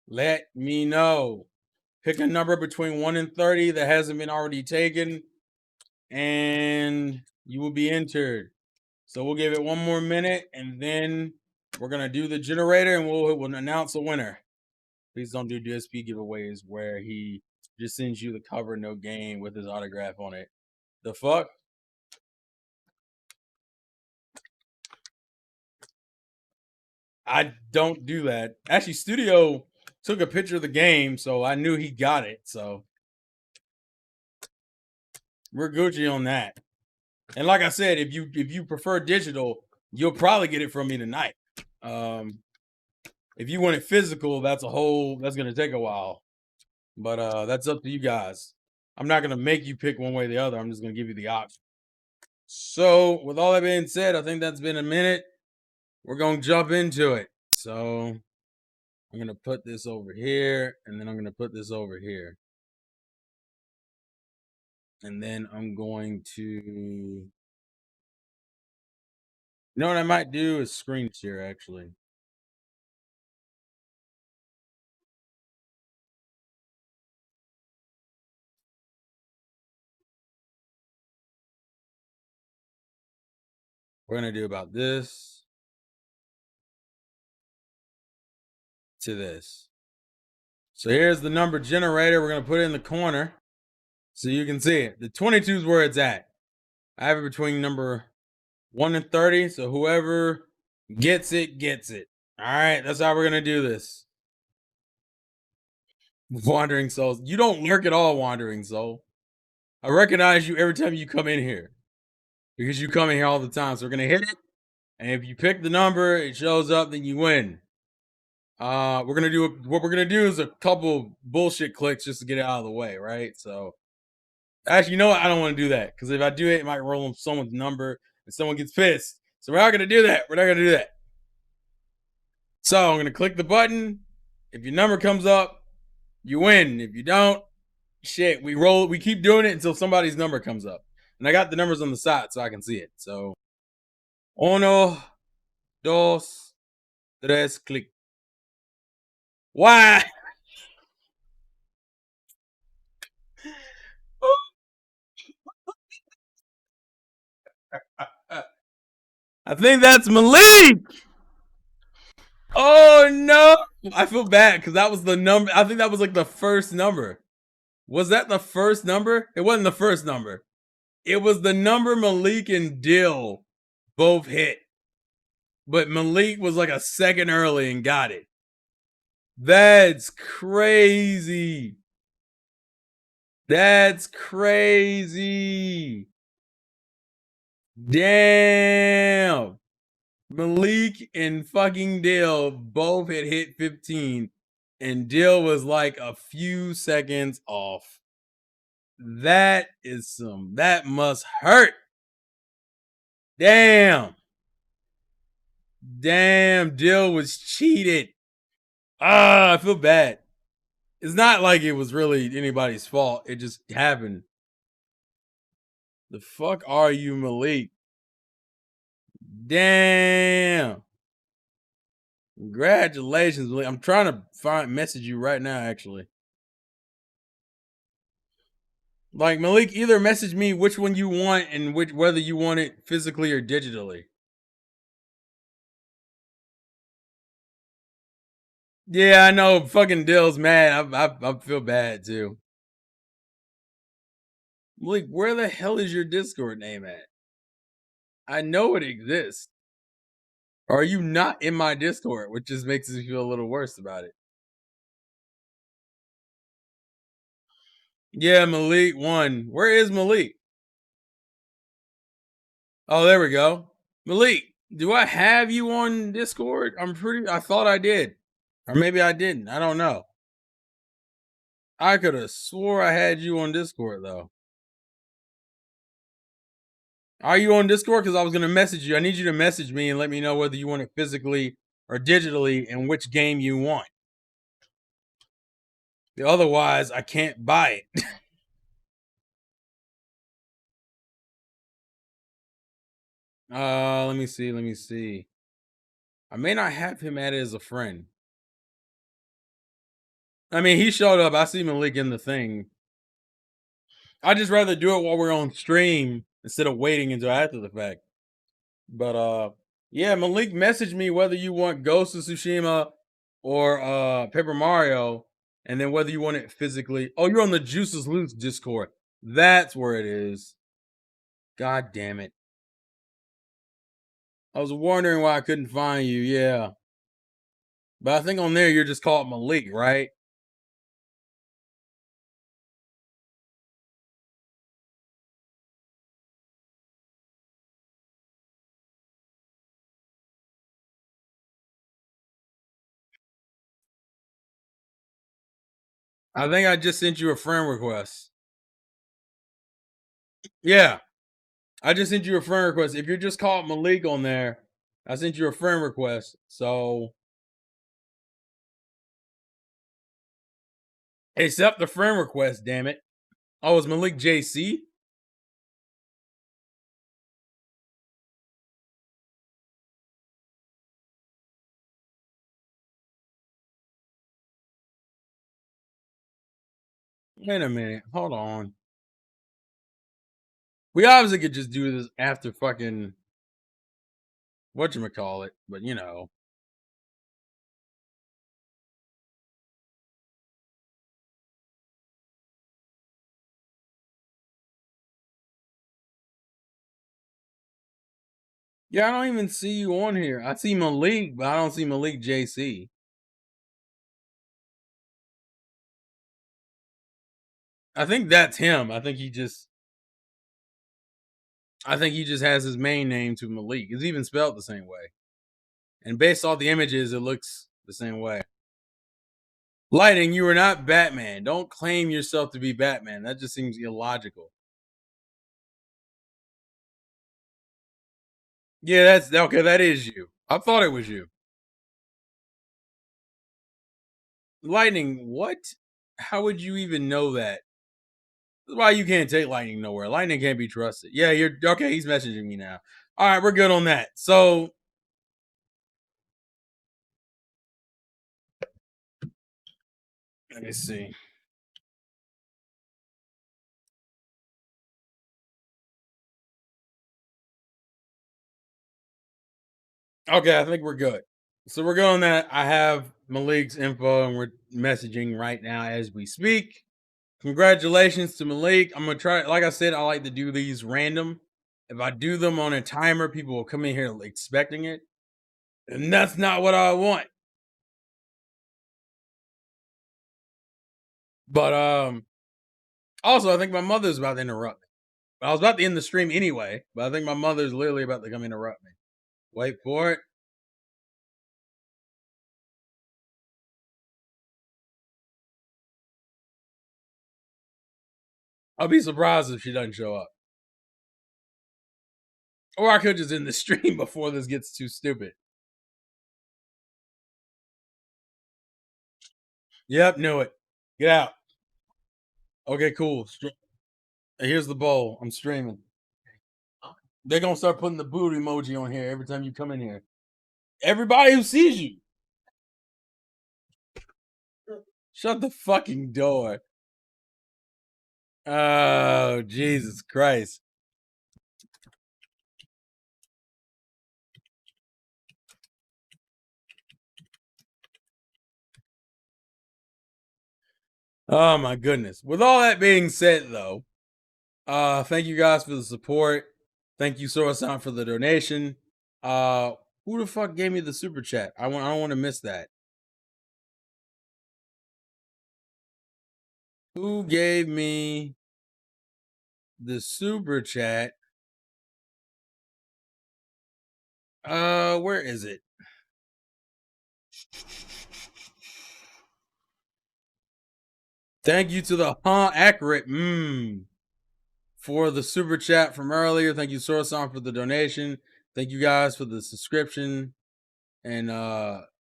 let me know. Pick a number between 1 and 30 that hasn't been already taken, and you will be entered. So we'll give it one more minute, and then we're gonna do the generator, and we'll announce a winner. Please don't do DSP giveaways where he just sends you the cover, no game, with his autograph on it. The fuck? I don't do that. Actually, Studio took a picture of the game, so I knew he got it. So we're Gucci on that. And like I said, if you prefer digital, you'll probably get it from me tonight. If you want it physical, that's gonna take a while. But that's up to you guys. I'm not gonna make you pick one way or the other. I'm just gonna give you the option. So with all that being said, I think that's been a minute. We're gonna jump into it. So I'm gonna put this over here, and then I'm gonna put this over here. And then I'm going to, you know what I might do is screen share actually. We're gonna do about this to this. So here's the number generator. We're gonna put it in the corner so you can see it. The 22 is where it's at. I have it between number 1 and 30. So whoever gets it, gets it. All right, that's how we're gonna do this. Wandering souls. You don't lurk at all, wandering soul. I recognize you every time you come in here because you come in here all the time. So we're gonna hit it, and if you pick the number, it shows up, then you win. We're gonna do what we're gonna do is a couple bullshit clicks just to get it out of the way, right? So actually, you know what? I don't want to do that because if I do it, it might roll on someone's number and someone gets pissed. So we're not gonna do that. We're not gonna do that. So I'm gonna click the button. If your number comes up, you win. If you don't, shit, we keep doing it until somebody's number comes up. And I got the numbers on the side so I can see it. So 1, 2, 3, click. Why? I think that's Malik. Oh no! I feel bad because that was the number. I think that was like the first number. Was that the first number? It wasn't the first number. It was the number Malik and Dill both hit, but Malik was like a second early and got it. That's crazy. That's crazy. Damn. Malik and fucking Dill both had hit 15, and Dill was like a few seconds off. That must hurt. Damn. Damn, Dill was cheated. Ah, I feel bad. It's not like it was really anybody's fault. It just happened. The fuck are you, Malik? Damn. Congratulations, Malik. I'm trying to message you right now, actually. Like, Malik, either message me which one you want and whether you want it physically or digitally. Yeah, I know. Fucking Dill's mad. I feel bad too. Malik, where the hell is your Discord name at? I know it exists. Or are you not in my Discord, which just makes me feel a little worse about it? Yeah, Malik won. Where is Malik? Oh, there we go. Malik, do I have you on Discord? I thought I did. Or maybe I didn't. I don't know. I could have swore I had you on Discord though. Are you on Discord? Because I was gonna message you. I need you to message me and let me know whether you want it physically or digitally and which game you want. Otherwise, I can't buy it. Let me see. Let me see. I may not have him added as a friend. I mean, he showed up. I see Malik in the thing. I just rather do it while we're on stream instead of waiting until after the fact. But yeah, Malik messaged me whether you want Ghost of Tsushima or Paper Mario, and then whether you want it physically. Oh, you're on the Juices Loose Discord. That's where it is. God damn it. I was wondering why I couldn't find you. Yeah. But I think on there you're just called Malik, right? I think I just sent you a friend request. Yeah. I just sent you a friend request. If you're just called Malik on there, I sent you a friend request. So accept the friend request, damn it. Oh, it's Malik JC? Wait a minute. Hold on. We obviously could just do this after fucking whatchamacallit, but you know. Yeah, I don't even see you on here. I see Malik, but I don't see Malik JC. I think that's him. I think he just has his main name to Malik. It's even spelled the same way. And based off the images, it looks the same way. Lightning, you are not Batman. Don't claim yourself to be Batman. That just seems illogical. Yeah, that's okay. That is you. I thought it was you. Lightning, what? How would you even know that? That's why you can't take Lightning nowhere. Lightning can't be trusted. Yeah, you're okay. He's messaging me now. All right, we're good on that. So Let me see. Okay, I think we're good. So we're going that. I have Malik's info and we're messaging right now as we speak. Congratulations to Malik. I'm gonna try. Like I said, I like to do these random. If I do them on a timer, people will come in here expecting it, and that's not what I want. But also I think my mother's about to interrupt me. I was about to end the stream anyway, but I think my mother's literally about to come interrupt me. Wait for it. I'll be surprised if she doesn't show up. Or I could just end the stream before this gets too stupid. Yep, knew it. Get out. Okay, cool. Here's the bowl. I'm streaming. They're gonna start putting the booty emoji on here every time you come in here. Everybody who sees you. Shut the fucking door. Oh, Jesus Christ. Oh my goodness. With all that being said though, thank you guys for the support. Thank you, Sora-san, for the donation. Who the fuck gave me the super chat? I don't want to miss that. Who gave me the super chat? Where is it? Thank you to the accurate for the super chat from earlier. Thank you, Sora-san, for the donation. Thank you guys for the subscription and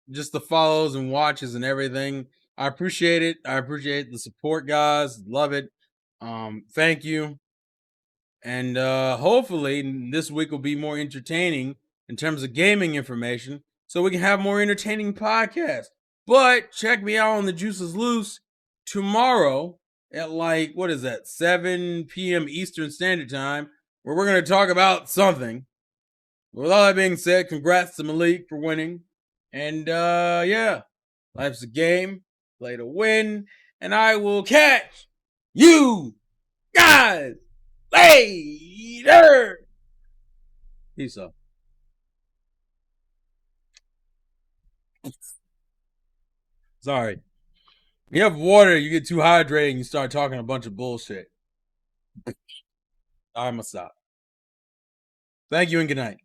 just the follows and watches and everything. I appreciate it. I appreciate the support, guys. Love it. Thank you. And hopefully this week will be more entertaining in terms of gaming information so we can have more entertaining podcasts. But check me out on the Juices Loose tomorrow at like, what is that, 7 p.m. Eastern Standard Time, where we're going to talk about something. With all that being said, congrats to Malik for winning. And yeah, life's a game, play to win, and I will catch you guys later. Peace out. Sorry. When you have water, you get too hydrated and you start talking a bunch of bullshit. I'm gonna stop. Thank you and good night.